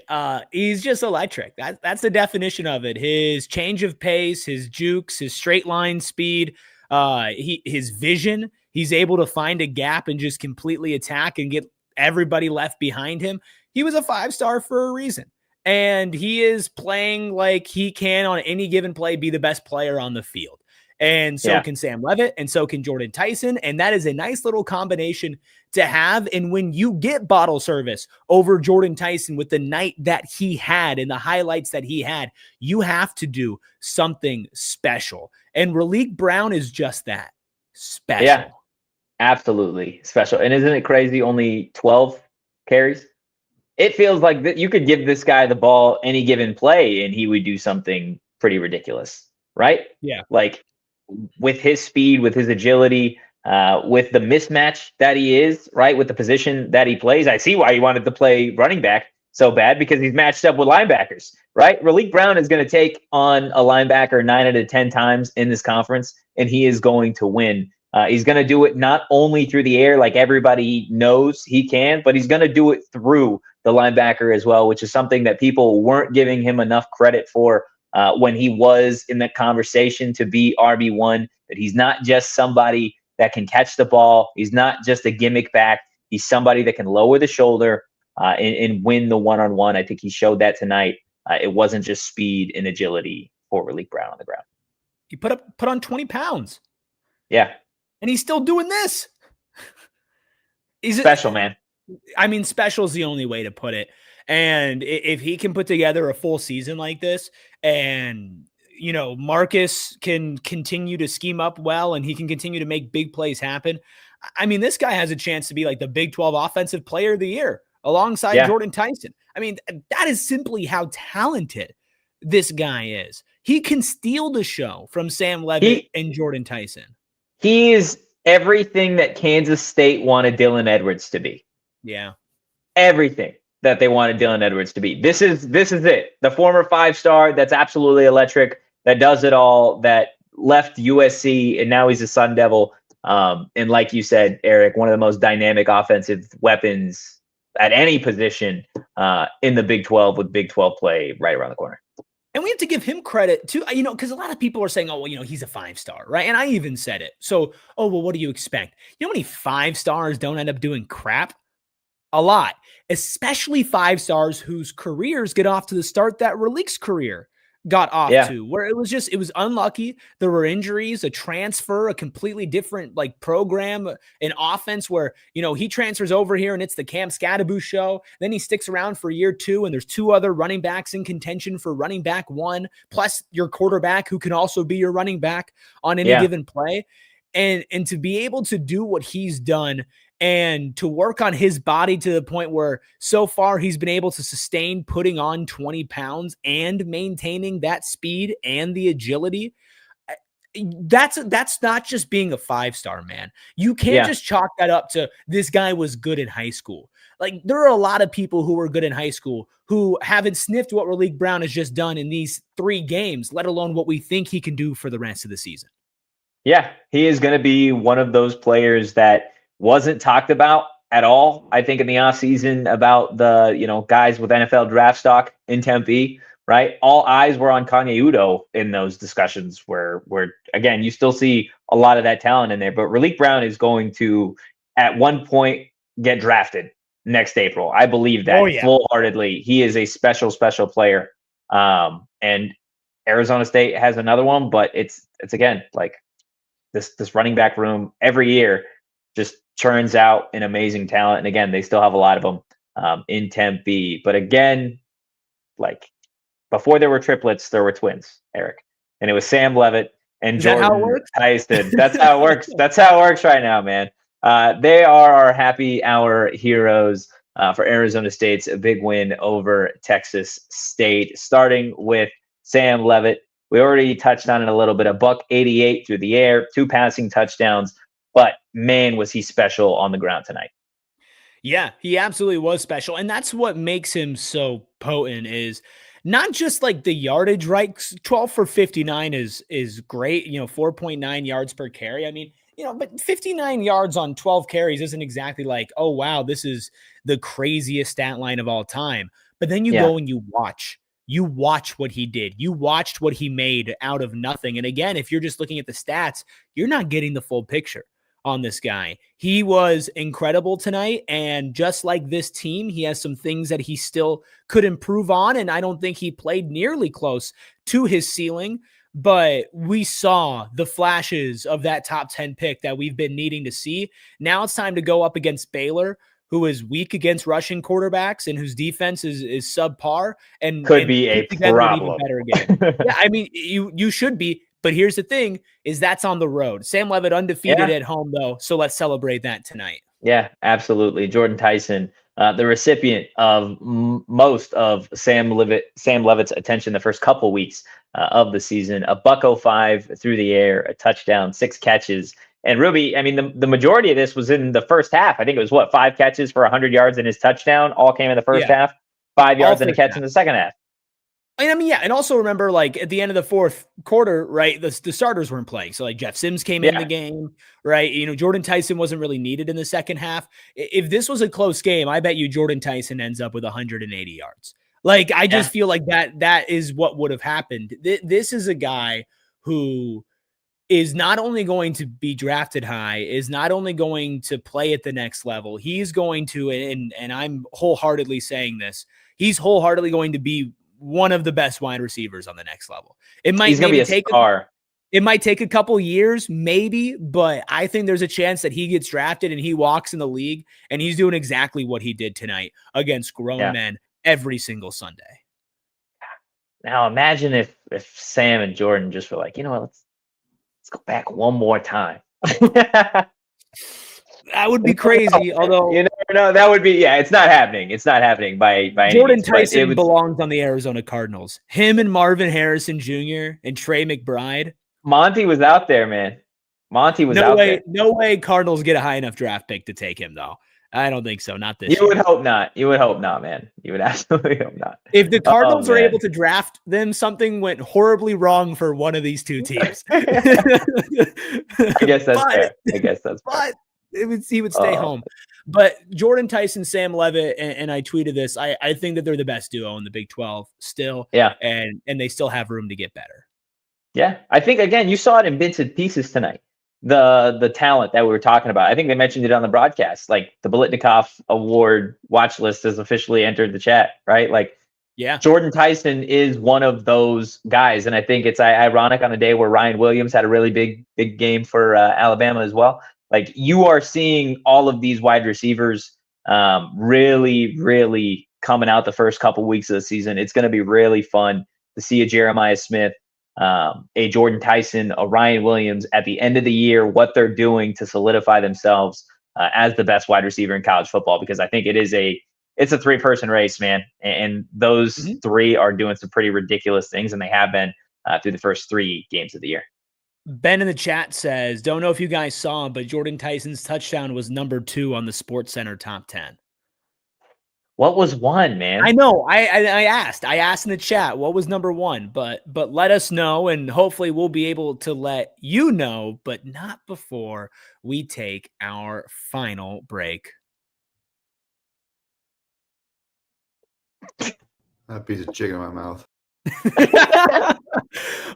He's just electric. That's the definition of it. His change of pace, his jukes, his straight line speed, his vision. He's able to find a gap and just completely attack and get everybody left behind him. He was a 5-star for a reason. And he is playing like he can on any given play be the best player on the field. And so can Sam Leavitt, and so can Jordyn Tyson. And that is a nice little combination to have. And when you get bottle service over Jordyn Tyson with the night that he had and the highlights that he had, you have to do something special. And Raleek Brown is just that, special. Yeah, absolutely special. And isn't it crazy? Only 12 carries. It feels like that you could give this guy the ball any given play and he would do something pretty ridiculous, right? Yeah. Like with his speed, with his agility, with the mismatch that he is, right? With the position that he plays. I see why he wanted to play running back so bad, because he's matched up with linebackers, right? Raleek Brown is going to take on a linebacker 9 out of 10 times in this conference, and he is going to win. He's going to do it not only through the air, like everybody knows he can, but he's going to do it through the linebacker as well, which is something that people weren't giving him enough credit for when he was in that conversation to be RB1, that he's not just somebody that can catch the ball. He's not just a gimmick back. He's somebody that can lower the shoulder and win the one-on-one. I think he showed that tonight. It wasn't just speed and agility for Raleek Brown on the ground. He put on 20 pounds. Yeah. And he's still doing this. Special, man. I mean, special is the only way to put it. And if he can put together a full season like this, and, you know, Marcus can continue to scheme up well, and he can continue to make big plays happen, I mean, this guy has a chance to be like the Big 12 Offensive Player of the Year alongside Jordyn Tyson. I mean, that is simply how talented this guy is. He can steal the show from Sam Leavitt and Jordyn Tyson. He is everything that Kansas State wanted Dylan Edwards to be. Yeah. Everything that they wanted Dylan Edwards to be. This is it. The former 5-star that's absolutely electric, that does it all, that left USC, and now he's a Sun Devil. And like you said, Erik, one of the most dynamic offensive weapons at any position in the Big 12, with Big 12 play right around the corner. And we have to give him credit too, you know, because a lot of people are saying, oh, well, you know, he's a 5-star, right? And I even said it. So, oh, well, what do you expect? You know how many 5-stars don't end up doing crap? A lot, especially 5-stars whose careers get off to the start that Raleek's career got off to, where it was unlucky. There were injuries, a transfer, a completely different like program, an offense where, you know, he transfers over here and it's the Cam Scadaboo show. Then he sticks around for year 2 and there's 2 other running backs in contention for running back 1, plus your quarterback who can also be your running back on any given play. And to be able to do what he's done and to work on his body to the point where so far he's been able to sustain putting on 20 pounds and maintaining that speed and the agility. That's not just being a 5-star, man. You can't just chalk that up to this guy was good in high school. Like, there are a lot of people who were good in high school who haven't sniffed what Raleek Brown has just done in these 3 games, let alone what we think he can do for the rest of the season. Yeah, he is going to be one of those players that wasn't talked about at all, I think, in the offseason about the, you know, guys with NFL draft stock in Tempe, right? All eyes were on Kanye Udo in those discussions where again, you still see a lot of that talent in there, but Raleek Brown is going to, at one point, get drafted next April. I believe that full-heartedly. He is a special, special player. And Arizona State has another one, but it's again, like this running back room every year just churns out an amazing talent. And again, they still have a lot of them in Tempe. But again, like before there were triplets, there were twins, Erik. And it was Sam Leavitt and Jordyn Tyson. That's how it works. That's how it works right now, man. They are our happy hour heroes for Arizona State's big win over Texas State, starting with Sam Leavitt. We already touched on it a little bit. $188 through the air, 2 passing touchdowns. But man, was he special on the ground tonight. Yeah, he absolutely was special. And that's what makes him so potent, is not just like the yardage, right? 12 for 59 is great. You know, 4.9 yards per carry. I mean, you know, but 59 yards on 12 carries isn't exactly like, oh, wow, this is the craziest stat line of all time. But then you go and you watch what he did. You watched what he made out of nothing. And again, if you're just looking at the stats, you're not getting the full picture on this guy. He was incredible tonight. And just like this team, he has some things that he still could improve on. And I don't think he played nearly close to his ceiling, but we saw the flashes of that top 10 pick that we've been needing to see. Now it's time to go up against Baylor, who is weak against rushing quarterbacks and whose defense is subpar and could be a problem. Better game. Yeah, I mean, you should be. But here's the thing, is that's on the road. Sam Leavitt undefeated at home, though, so let's celebrate that tonight. Yeah, absolutely. Jordyn Tyson, the recipient of most of Sam Leavitt's attention the first couple weeks of the season. $105 through the air, a touchdown, 6 catches. And Ruby, I mean, the majority of this was in the first half. I think it was, 5 catches for 100 yards in his touchdown, all came in the first half, 5 yards and a catch in the second half. I mean, yeah, and also remember, like, at the end of the fourth quarter, right, the starters weren't playing. So, like, Jeff Sims came in the game, right? You know, Jordyn Tyson wasn't really needed in the second half. If this was a close game, I bet you Jordyn Tyson ends up with 180 yards. Like, I just feel like that is what would have happened. This is a guy who is not only going to be drafted high, is not only going to play at the next level, he's going to, and I'm wholeheartedly saying this, he's wholeheartedly going to be one of the best wide receivers on the next level. It might He's going to be a star. It might take a couple years, maybe, but I think there's a chance that he gets drafted and he walks in the league and he's doing exactly what he did tonight against grown men every single Sunday. Now imagine if Sam and Jordyn just were like, you know what, let's go back one more time. That would be crazy. Although you never know, that would be it's not happening. It's not happening by Jordyn Tyson belongs on the Arizona Cardinals. Him and Marvin Harrison Jr. and Trey McBride. Monty was out there, man. Monty was out there. No way Cardinals get a high enough draft pick to take him, though. I don't think so. Not this year. You would hope not. You would hope not, man. You would absolutely hope not. If the Cardinals are able to draft them, something went horribly wrong for one of these two teams. I guess that's fair. But he would stay home. But Jordyn Tyson, Sam Leavitt, and I tweeted this. I think that they're the best duo in the Big 12 still. Yeah. And they still have room to get better. Yeah. I think, again, you saw it in bits and pieces tonight. The talent that we were talking about. I think they mentioned it on the broadcast. Like the Biletnikoff Award watch list has officially entered the chat, right? Like, Jordyn Tyson is one of those guys. And I think it's ironic on a day where Ryan Williams had a really big game for Alabama as well. Like you are seeing all of these wide receivers really, really coming out the first couple weeks of the season. It's going to be really fun to see a Jeremiah Smith, a Jordyn Tyson, a Ryan Williams at the end of the year, what they're doing to solidify themselves as the best wide receiver in college football, because I think it's a 3-person race, man. And those three are doing some pretty ridiculous things, and they have been through the first 3 games of the year. Ben in the chat says, don't know if you guys saw, but Jordyn Tyson's touchdown was number 2 on the SportsCenter top 10. What was 1, man? I know. I asked in the chat what was number 1, but let us know, and hopefully we'll be able to let you know, but not before we take our final break. That piece of chicken in my mouth.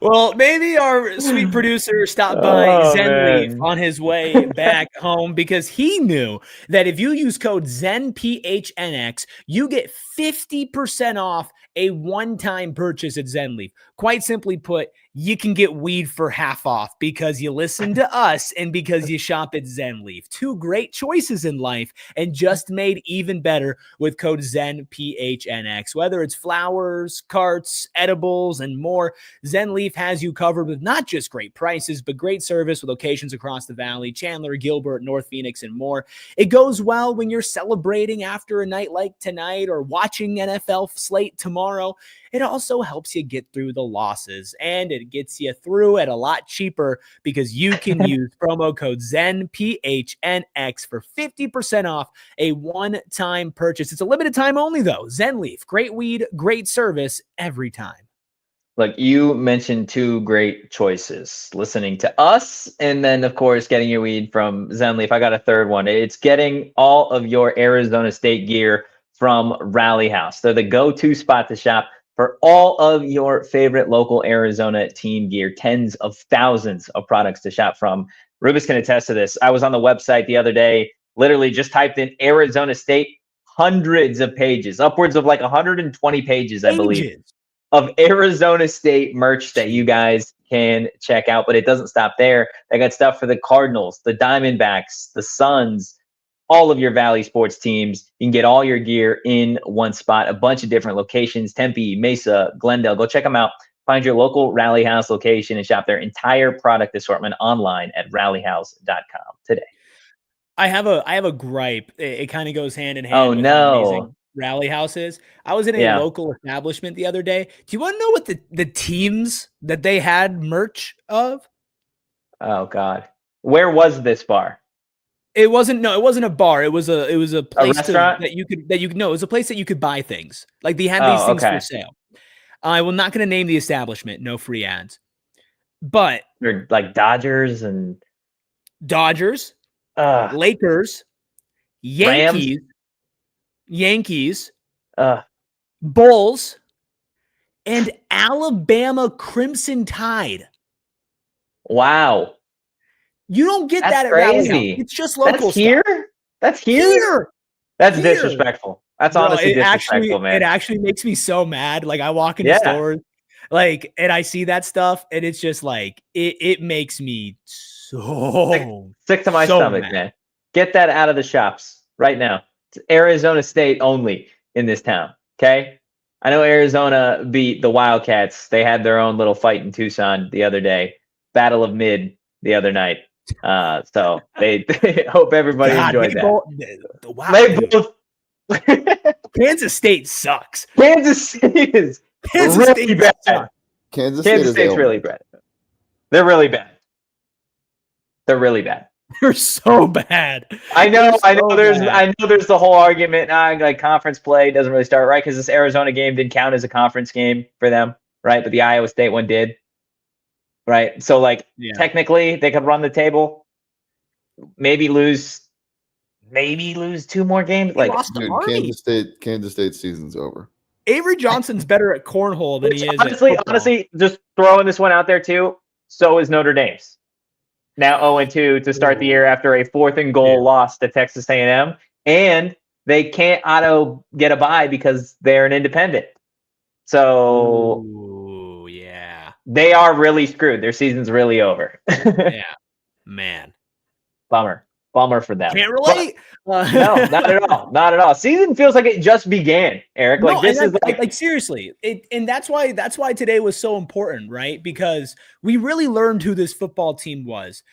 Well, maybe our sweet producer stopped by ZenLeaf on his way back home, because he knew that if you use code ZenPHNX, you get 50% off a one-time purchase at ZenLeaf. Quite simply put, you can get weed for half off because you listen to us and because you shop at ZenLeaf. 2 great choices in life, and just made even better with code ZenPHNX. Whether it's flowers, carts, edibles, and more, ZenLeaf has you covered with not just great prices, but great service with locations across the valley, Chandler, Gilbert, North Phoenix, and more. It goes well when you're celebrating after a night like tonight or watching NFL slate tomorrow. It also helps you get through the losses, and it gets you through at a lot cheaper because you can use promo code ZenPHNX for 50% off a one-time purchase. It's a limited time only, though. ZenLeaf, great weed, great service every time. Look, you mentioned 2 great choices, listening to us and then, of course, getting your weed from ZenLeaf. I got a third one. It's getting all of your Arizona State gear from Rally House. They're the go-to spot to shop for all of your favorite local Arizona team gear. Tens of thousands of products to shop from. Rubus can attest to this. I was on the website the other day, literally just typed in Arizona State, hundreds of pages, upwards of like 120 pages, I believe, of Arizona State merch that you guys can check out. But it doesn't stop there. They got stuff for the Cardinals, the Diamondbacks, the Suns, all of your Valley sports teams. You can get all your gear in one spot, a bunch of different locations, Tempe, Mesa, Glendale. Go check them out. Find your local Rally House location and shop their entire product assortment online at rallyhouse.com today. I have a gripe. It kind of goes hand in hand. Oh, no. Rally House is. I was in a local establishment the other day. Do you want to know what the teams that they had merch of? Oh God. Where was this bar? It wasn't a bar. It was a place restaurant? it was a place that you could buy things. Like they had these things for sale. I will not going to name the establishment, no free ads. But they're like Dodgers, Lakers, Yankees, Bulls, and Alabama Crimson Tide. Wow. You don't get That's that at Rally House. crazy. It's just local That's here? stuff. That's here? That's Here. disrespectful. That's Bro, honestly disrespectful, man. It actually makes me so mad. Like I walk into Yeah. stores, like, and I see that stuff, and it's just like it makes me so sick to my so stomach, mad. man. Get that out of the shops right now. It's Arizona State only in this town. Okay. I know Arizona beat the Wildcats. They had their own little fight in Tucson the other day. Battle of Mid the other night. So they hope everybody enjoyed that. They both. Kansas State sucks. Kansas State is really bad. Sucks. Kansas State's really bad. They're really bad. They're really bad. They're so bad. I know. There's the whole argument. Like conference play doesn't really start right because this Arizona game didn't count as a conference game for them, right? But the Iowa State one did, right? So like technically they could run the table, maybe lose 2 more games. Like Kansas State season's over. Avery Johnson's better at cornhole than he is. Honestly, just throwing this one out there too. So is Notre Dame's. Now 0-2 to start the year after a 4th and goal loss to Texas A&M, and they can't auto get a bye because they're an independent. So they are really screwed. Their season's really over. Yeah, man, bummer for them. Can't relate. No, not at all. Not at all. Season feels like it just began, Erik. Like this is like seriously. And that's why today was so important, right? Because we really learned who this football team was.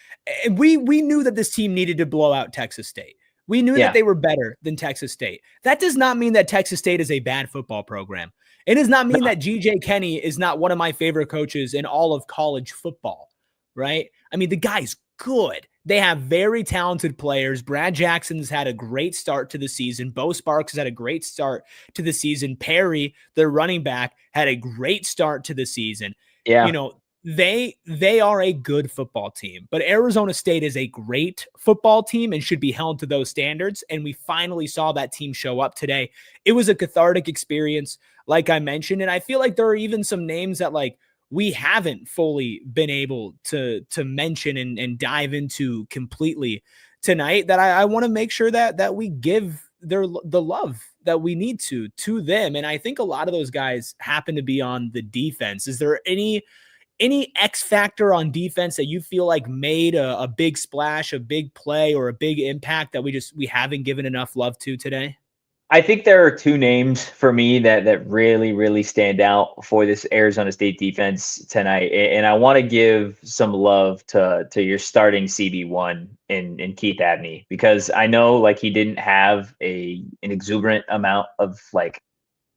And we knew that this team needed to blow out Texas State. We knew that they were better than Texas State. That does not mean that Texas State is a bad football program. It does not mean that GJ Kenny is not one of my favorite coaches in all of college football, right? I mean, the guy's good. They have very talented players. Brad Jackson's had a great start to the season. Bo Sparks has had a great start to the season. Perry, their running back, had a great start to the season. Yeah. You know, they are a good football team, but Arizona State is a great football team and should be held to those standards. And we finally saw that team show up today. It was a cathartic experience, like I mentioned. And I feel like there are even some names that like we haven't fully been able to mention and dive into completely tonight that I want to make sure that we give the love that we need to them. And I think a lot of those guys happen to be on the defense. Is there any X factor on defense that you feel like made a big splash, a big play, or a big impact that we haven't given enough love to today? I think there are 2 names for me that really, really stand out for this Arizona State defense tonight. And I want to give some love to your starting CB1 in Keith Abney, because I know like he didn't have an exuberant amount of like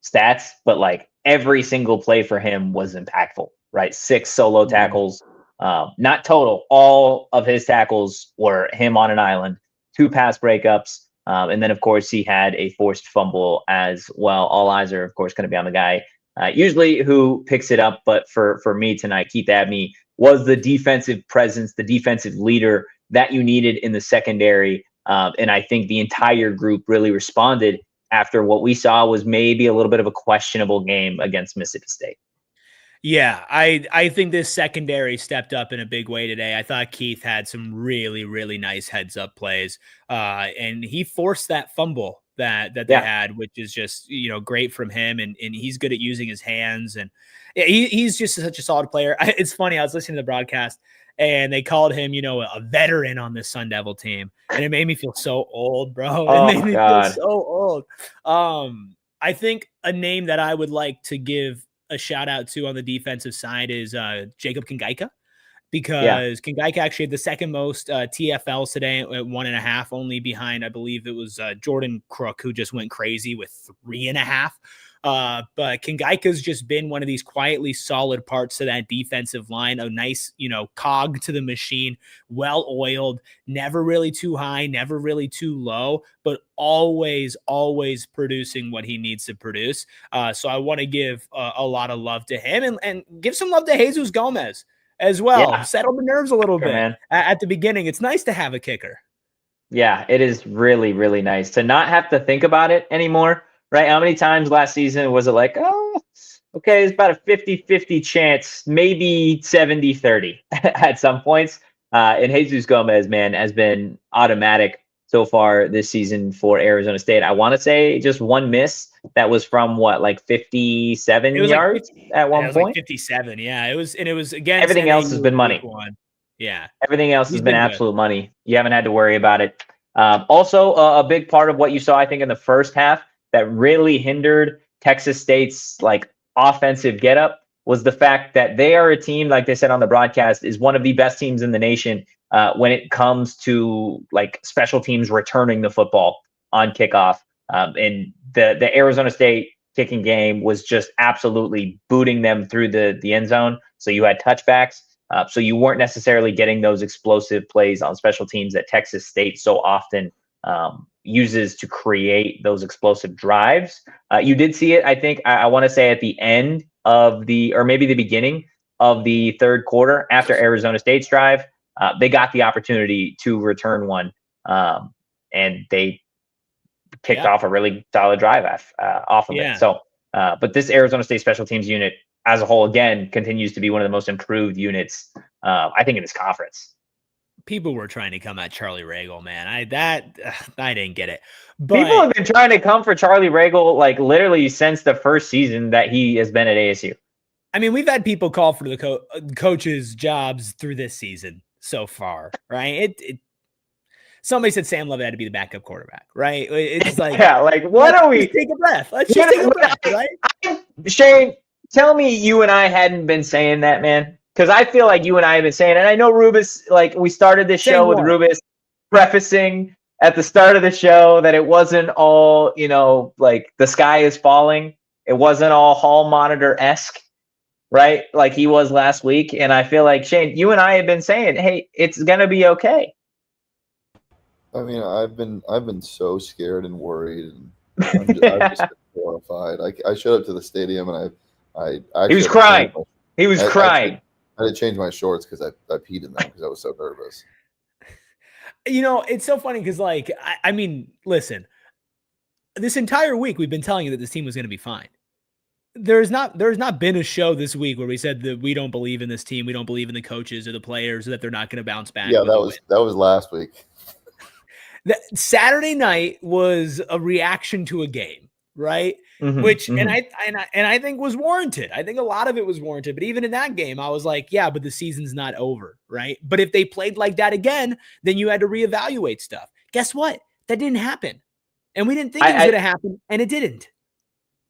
stats, but like every single play for him was impactful, right? 6 solo tackles, not total. All of his tackles were him on an island, 2 pass breakups. And then, of course, he had a forced fumble as well. All eyes are, of course, going to be on the guy usually who picks it up. But for me tonight, Keith Abney was the defensive presence, the defensive leader that you needed in the secondary. And I think the entire group really responded after what we saw was maybe a little bit of a questionable game against Mississippi State. Yeah, I think this secondary stepped up in a big way today. I thought Keith had some really, really nice heads up plays. And he forced that fumble that they had, which is just, great from him. And he's good at using his hands. And he's just such a solid player. It's funny. I was listening to the broadcast and they called him, a veteran on this Sun Devil team. And it made me feel so old, bro. It made me feel so old. I think a name that I would like to give a shout out to on the defensive side is Jacob Kingaika, because Kingaika actually had the second most TFLs today at 1.5, only behind, I believe it was Jordan Crook, who just went crazy with 3.5. But Kingaika's just been one of these quietly solid parts to that defensive line, a nice, cog to the machine, well-oiled, never really too high, never really too low, but always producing what he needs to produce. So I want to give a lot of love to him and give some love to Jesus Gomez as well. Yeah. Settle the nerves a little bit at the beginning. It's nice to have a kicker. Yeah, it is really, really nice to not have to think about it anymore. Right? How many times last season was it like, Okay, it's about a 50-50 chance, maybe 70-30 at some points. And Jesus Gomez, man, has been automatic so far this season for Arizona State. I want to say just one miss that was from what, like 57 It was like yards 50, at it one was like point. 57. Yeah, it was against Everything else has NAU been in week money. 1. Yeah, Everything else has he's been been good. absolute money. You haven't had to worry about it. Also, a big part of what you saw, I think, in the first half that really hindered Texas State's like offensive getup was the fact that they are a team, like they said on the broadcast, is one of the best teams in the nation when it comes to like special teams returning the football on kickoff. And the Arizona State kicking game was just absolutely booting them through the end zone. So you had touchbacks. So you weren't necessarily getting those explosive plays on special teams that Texas State so often uses to create those explosive drives. You did see it, I think, I want to say at the end of or maybe the beginning of the third quarter after Arizona State's drive. They got the opportunity to return one, and they kicked off a really solid drive off of it. So, but this Arizona State special teams unit as a whole, again, continues to be one of the most improved units, I think, in this conference. People were trying to come at Charlie Ragle, man. I didn't get it. But people have been trying to come for Charlie Ragle like literally since the first season that he has been at ASU. I mean, we've had people call for the coaches' jobs through this season so far, right? Somebody said Sam Leavitt had to be the backup quarterback, right? It's like, yeah, like what are we? Take a breath. Let's just take a breath, right? Shane, tell me you and I hadn't been saying that, man. Because I feel like you and I have been saying, and I know Rubis, like we started this show with Rubis prefacing at the start of the show that it wasn't all, like the sky is falling. It wasn't all hall monitor-esque, right? Like he was last week. And I feel like, Shane, you and I have been saying, hey, it's going to be okay. I mean, I've been so scared and worried, and I've just been horrified. I showed up to the stadium and I he was crying. He was crying. I had to change my shorts because I peed in them because I was so nervous. It's so funny because, like, I mean, listen, this entire week we've been telling you that this team was going to be fine. There's not been a show this week where we said that we don't believe in this team, we don't believe in the coaches or the players, or that they're not going to bounce back. Yeah, that was last week. Saturday night was a reaction to a game, right? Which and I think was warranted. I think a lot of it was warranted. But even in that game, I was like, yeah, but the season's not over, right? But if they played like that again, then you had to reevaluate stuff. Guess what? That didn't happen, and we didn't think it was going to happen, and it didn't.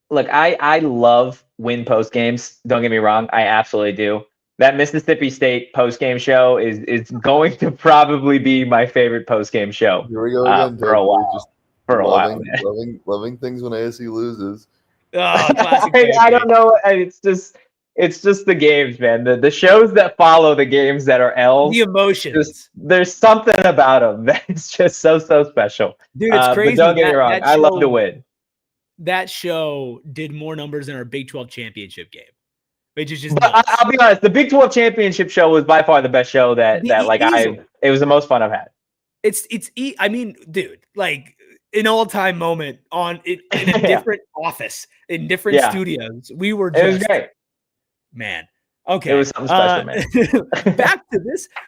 Look, I love win post games. Don't get me wrong, I absolutely do. That Mississippi State post-game show is going to probably be my favorite post-game show. Here we go again, for a while. Just for a while, loving things when ASU loses. Oh, classic. I don't know. It's just the games, man. The shows that follow the games that are L's. The emotions. There's something about them that's just so special. Dude, it's crazy. But don't get me wrong. I love to win. That show did more numbers than our Big 12 championship game. Which is just. I'll be honest. The Big 12 championship show was by far the best show it was the most fun I've had. I mean, dude, like an all-time moment in a different office, in different studios. We were just. It was great, man. Okay, it was something special, man.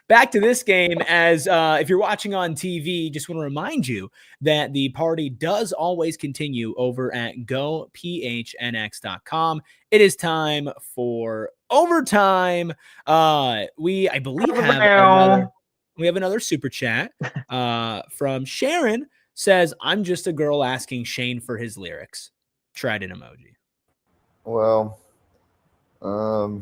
back to this game. As if you're watching on TV, just want to remind you that the party does always continue over at gophnx.com. It is time for overtime. I believe we have another super chat from Sharon. Says, I'm just a girl asking Shane for his lyrics. Trident emoji. Well, I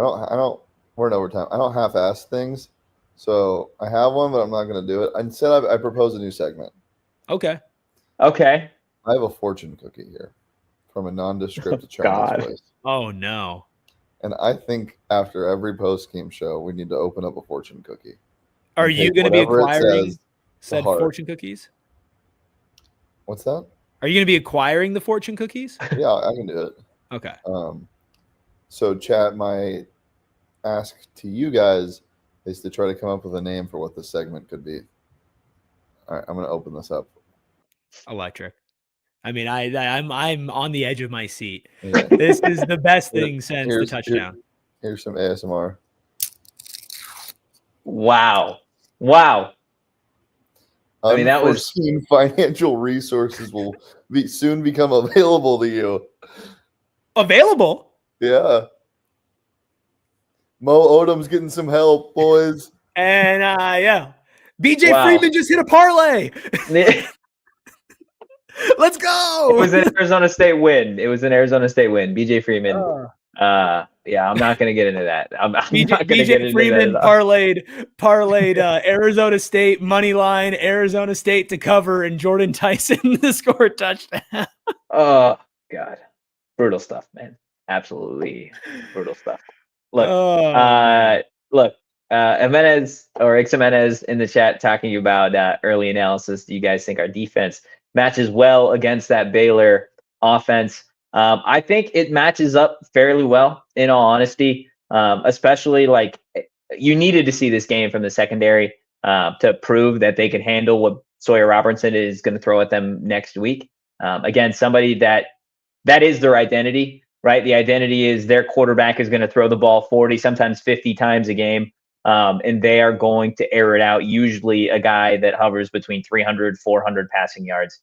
don't. We're in overtime. I don't half-ass things, so I have one, but I'm not going to do it. Instead, I propose a new segment. Okay. I have a fortune cookie here from a nondescript Chinese place. Oh no! And I think after every post-game show, we need to open up a fortune cookie. Are you going to be acquiring said fortune cookies? What's that? Are you going to be acquiring the fortune cookies? Yeah, I can do it. Okay. So chat, my ask to you guys is to try to come up with a name for what this segment could be. All right, I'm going to open this up. Electric. I mean, I'm on the edge of my seat. Yeah. This is the best thing since the touchdown. Here's some ASMR. Wow. I mean, that was financial resources will soon become available to you. Available? Yeah. Mo Odom's getting some help, boys. And yeah. BJ Freeman just hit a parlay. Let's go. It was an Arizona State win. BJ Freeman. Yeah, I'm not going to get into that. I'm not going to get into Freeman that. parlayed Arizona State money line, Arizona State to cover, and Jordyn Tyson to score a touchdown. Oh God, brutal stuff, man. Absolutely brutal stuff. Look, Jimenez or X Jimenez in the chat talking about early analysis. Do you guys think our defense matches well against that Baylor offense? I think it matches up fairly well, in all honesty, especially like you needed to see this game from the secondary to prove that they could handle what Sawyer Robertson is going to throw at them next week. Again, somebody that is their identity, right? The identity is their quarterback is going to throw the ball 40, sometimes 50 times a game, and they are going to air it out, usually a guy that hovers between 300, 400 passing yards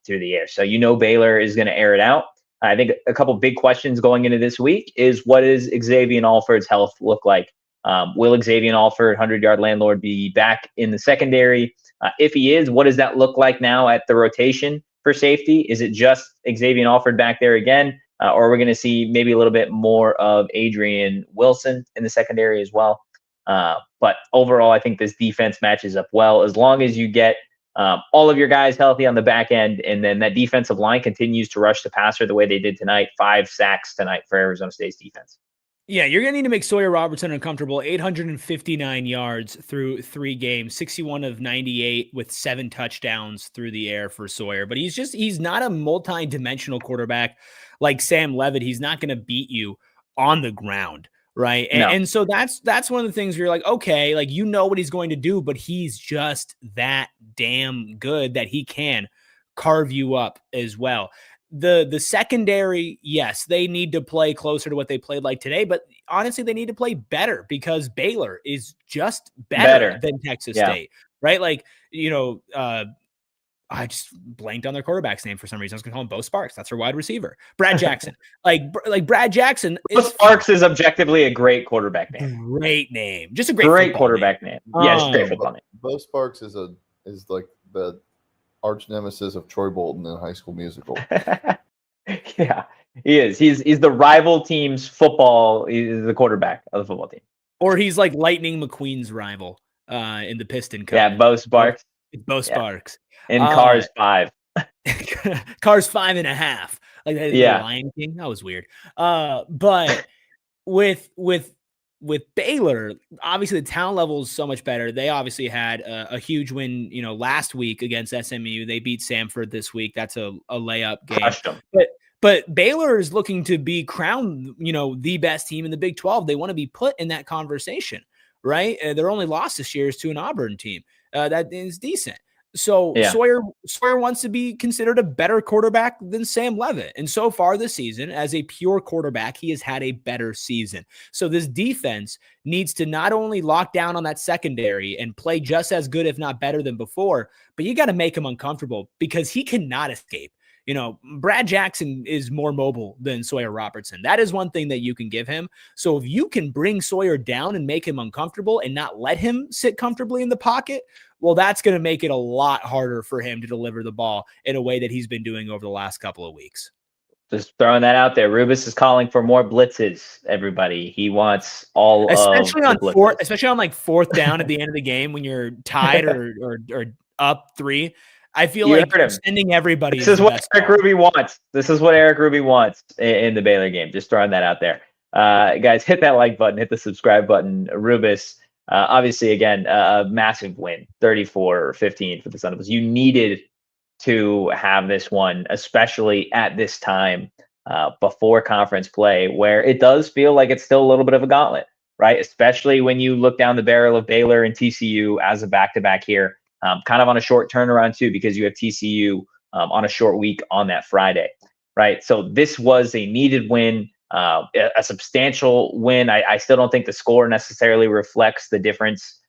through the air. So Baylor is going to air it out. I think a couple big questions going into this week is, what does Xavier Alford's health look like? Will Xavier Alford, 100-yard landlord, be back in the secondary? If he is, what does that look like now at the rotation for safety? Is it just Xavier Alford back there again? Or are we going to see maybe a little bit more of Adrian Wilson in the secondary as well? But overall, I think this defense matches up well as long as you get all of your guys healthy on the back end, and then that defensive line continues to rush the passer the way they did tonight. 5 sacks tonight for Arizona State's defense. Yeah, you're going to need to make Sawyer Robertson uncomfortable. 859 yards through 3 games, 61 of 98 with 7 touchdowns through the air for Sawyer. But he's not a multi-dimensional quarterback like Sam Leavitt. He's not going to beat you on the ground. Right. No. And so that's one of the things where you're like, okay, like, what he's going to do, but he's just that damn good that he can carve you up as well. The secondary, yes, they need to play closer to what they played like today, but honestly, they need to play better because Baylor is just better than Texas State. Right. Like, I just blanked on their quarterback's name for some reason. I was going to call him Bo Sparks. That's their wide receiver. Brad Jackson. like Brad Jackson. Bo Sparks is objectively a great quarterback name. Great name. Just a great quarterback name. Yeah, just great football name. Bo Sparks is like the arch nemesis of Troy Bolton in High School Musical. Yeah, he is. He's the rival team's football. He's the quarterback of the football team. Or he's like Lightning McQueen's rival in the Piston Cup. Yeah, Bo Sparks. It's Bo Sparks. In Cars 5. Cars 5.5. Like that, yeah. Lion King. That was weird. But with Baylor, obviously the talent level is so much better. They obviously had a huge win, last week against SMU. They beat Samford this week. That's a layup game. But Baylor is looking to be crowned, the best team in the Big 12. They want to be put in that conversation, right? Their only loss this year is to an Auburn team. That is decent. So yeah. Sawyer wants to be considered a better quarterback than Sam Leavitt. And so far this season, as a pure quarterback, he has had a better season. So this defense needs to not only lock down on that secondary and play just as good, if not better than before, but you got to make him uncomfortable because he cannot escape. Brad Jackson is more mobile than Sawyer Robertson. That is one thing that you can give him. So if you can bring Sawyer down and make him uncomfortable and not let him sit comfortably in the pocket, well, that's going to make it a lot harder for him to deliver the ball in a way that he's been doing over the last couple of weeks. Just throwing that out there. Rubus is calling for more blitzes, everybody. He wants all especially of on the fourth, especially on like 4th down at the end of the game when you're tied or up 3. I feel like sending everybody. This is what Eric Ruby wants. This is what Eric Ruby wants in the Baylor game. Just throwing that out there. Guys, hit that like button, hit the subscribe button. Rubus, obviously, again, a massive win, 34-15 for the Sun Devils. You needed to have this one, especially at this time before conference play, where it does feel like it's still a little bit of a gauntlet, right? Especially when you look down the barrel of Baylor and TCU as a back-to-back here. Kind of on a short turnaround too, because you have TCU on a short week on that Friday, right? So this was a needed win, a substantial win. I still don't think the score necessarily reflects the difference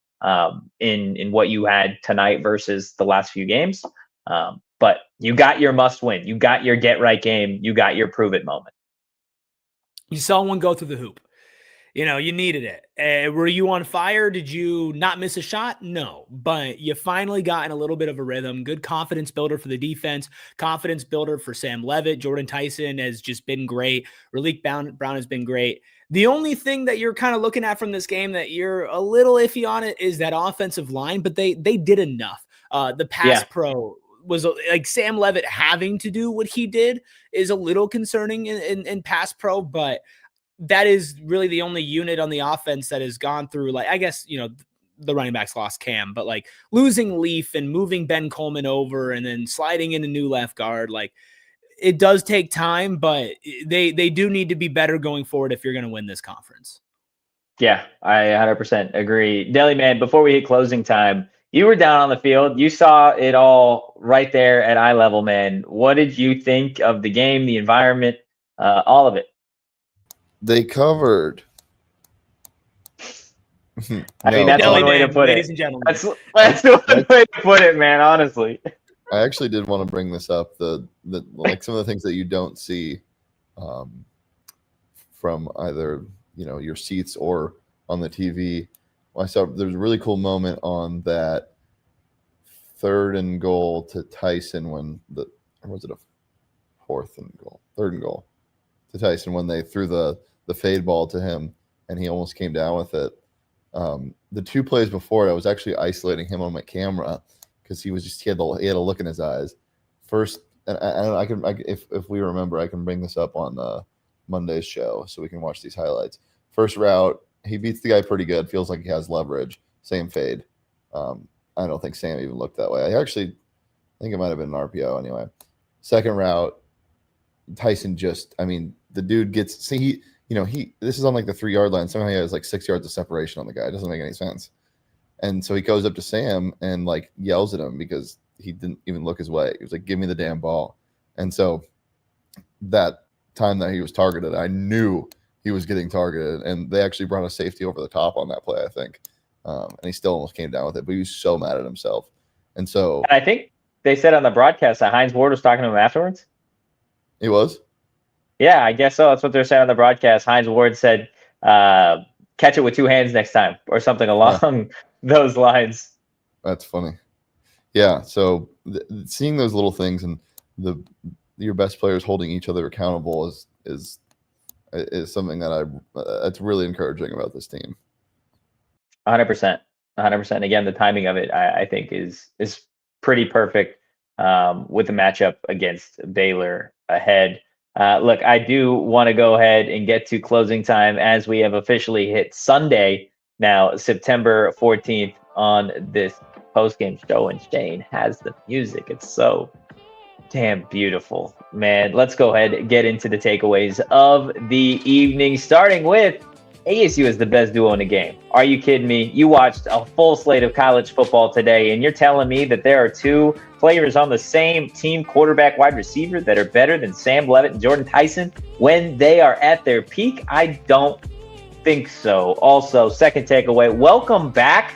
in what you had tonight versus the last few games. But you got your must win. You got your get right game. You got your prove it moment. You saw one go through the hoop. You needed it. Were you on fire? Did you not miss a shot? No, but you finally got in a little bit of a rhythm. Good confidence builder for the defense, confidence builder for Sam Leavitt. Jordyn Tyson has just been great. Raleek Brown has been great. The only thing that you're kind of looking at from this game that you're a little iffy on it is that offensive line, but they did enough. The pass pro was like Sam Leavitt having to do what he did is a little concerning in pass pro, but that is really the only unit on the offense that has gone through, like, I guess, the running backs lost Cam, but like losing Leaf and moving Ben Coleman over and then sliding in a new left guard, like it does take time, but they do need to be better going forward if you're going to win this conference. Yeah, I 100% agree. Deli Man, before we hit closing time, you were down on the field. You saw it all right there at eye level, man. What did you think of the game, the environment, all of it? They covered. I mean, that's one way to put it. Ladies and gentlemen. That's one way to put it, man, honestly. I actually did want to bring this up. The like some of the things that you don't see from either your seats or on the TV. I saw there's a really cool moment on that 3rd and goal to Tyson when or was it a 4th and goal? 3rd and goal to Tyson when they threw the fade ball to him and he almost came down with it. The 2 plays before it, I was actually isolating him on my camera because he had a look in his eyes. First, and if we remember, I can bring this up on Monday's show so we can watch these highlights. First route, he beats the guy pretty good. Feels like he has leverage. Same fade. I don't think Sam even looked that way. I think it might have been an RPO anyway. Second route, Tyson the dude gets this is on like the 3-yard line. Somehow he has like 6 yards of separation on the guy. It doesn't make any sense. And so he goes up to Sam and like yells at him because he didn't even look his way. He was like, "Give me the damn ball." And so that time that he was targeted, I knew he was getting targeted, and they actually brought a safety over the top on that play, I think. And he still almost came down with it, but he was so mad at himself. And so I think they said on the broadcast that Hines Ward was talking to him afterwards. He was? Yeah, I guess so. That's what they're saying on the broadcast. Hines Ward said, catch it with 2 hands next time, or something along those lines. That's funny. Yeah, so seeing those little things and your best players holding each other accountable is something that's really encouraging about this team. 100%. Again, the timing of it, I think, is pretty perfect with the matchup against Baylor ahead. Look, I do want to go ahead and get to closing time as we have officially hit Sunday now, September 14th on this post-game show, and Shane has the music. It's so damn beautiful, man. Let's go ahead and get into the takeaways of the evening, starting with ASU is the best duo in the game. Are you kidding me? You watched a full slate of college football today, and you're telling me that there are 2 players on the same team, quarterback, wide receiver, that are better than Sam Leavitt and Jordyn Tyson when they are at their peak? I don't think so. Also, second takeaway, welcome back.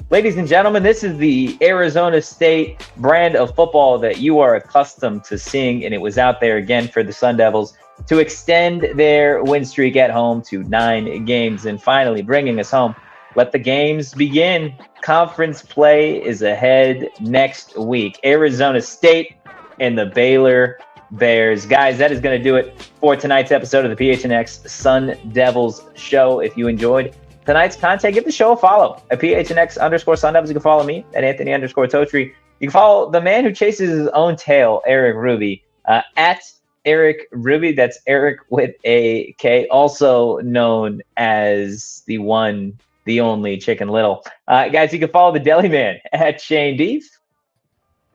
Ladies and gentlemen, this is the Arizona State brand of football that you are accustomed to seeing, and it was out there again for the Sun Devils to extend their win streak at home to 9 games. And finally, bringing us home, let the games begin. Conference play is ahead next week. Arizona State and the Baylor Bears. Guys, that is going to do it for tonight's episode of the PHNX Sun Devils show. If you enjoyed tonight's content, give the show a follow at PHNX_Sun Devils. You can follow me at Anthony_Totri. You can follow the man who chases his own tail, Erik Ruby, at Erik Ruby. That's Erik with a K, also known as the one, the only Chicken Little. Guys, you can follow the Deli Man at Shane Deef.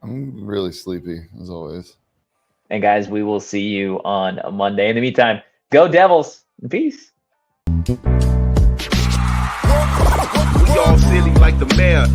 I'm really sleepy, as always. And guys, we will see you on Monday. In the meantime, go Devils. Peace. We all silly like the mayor.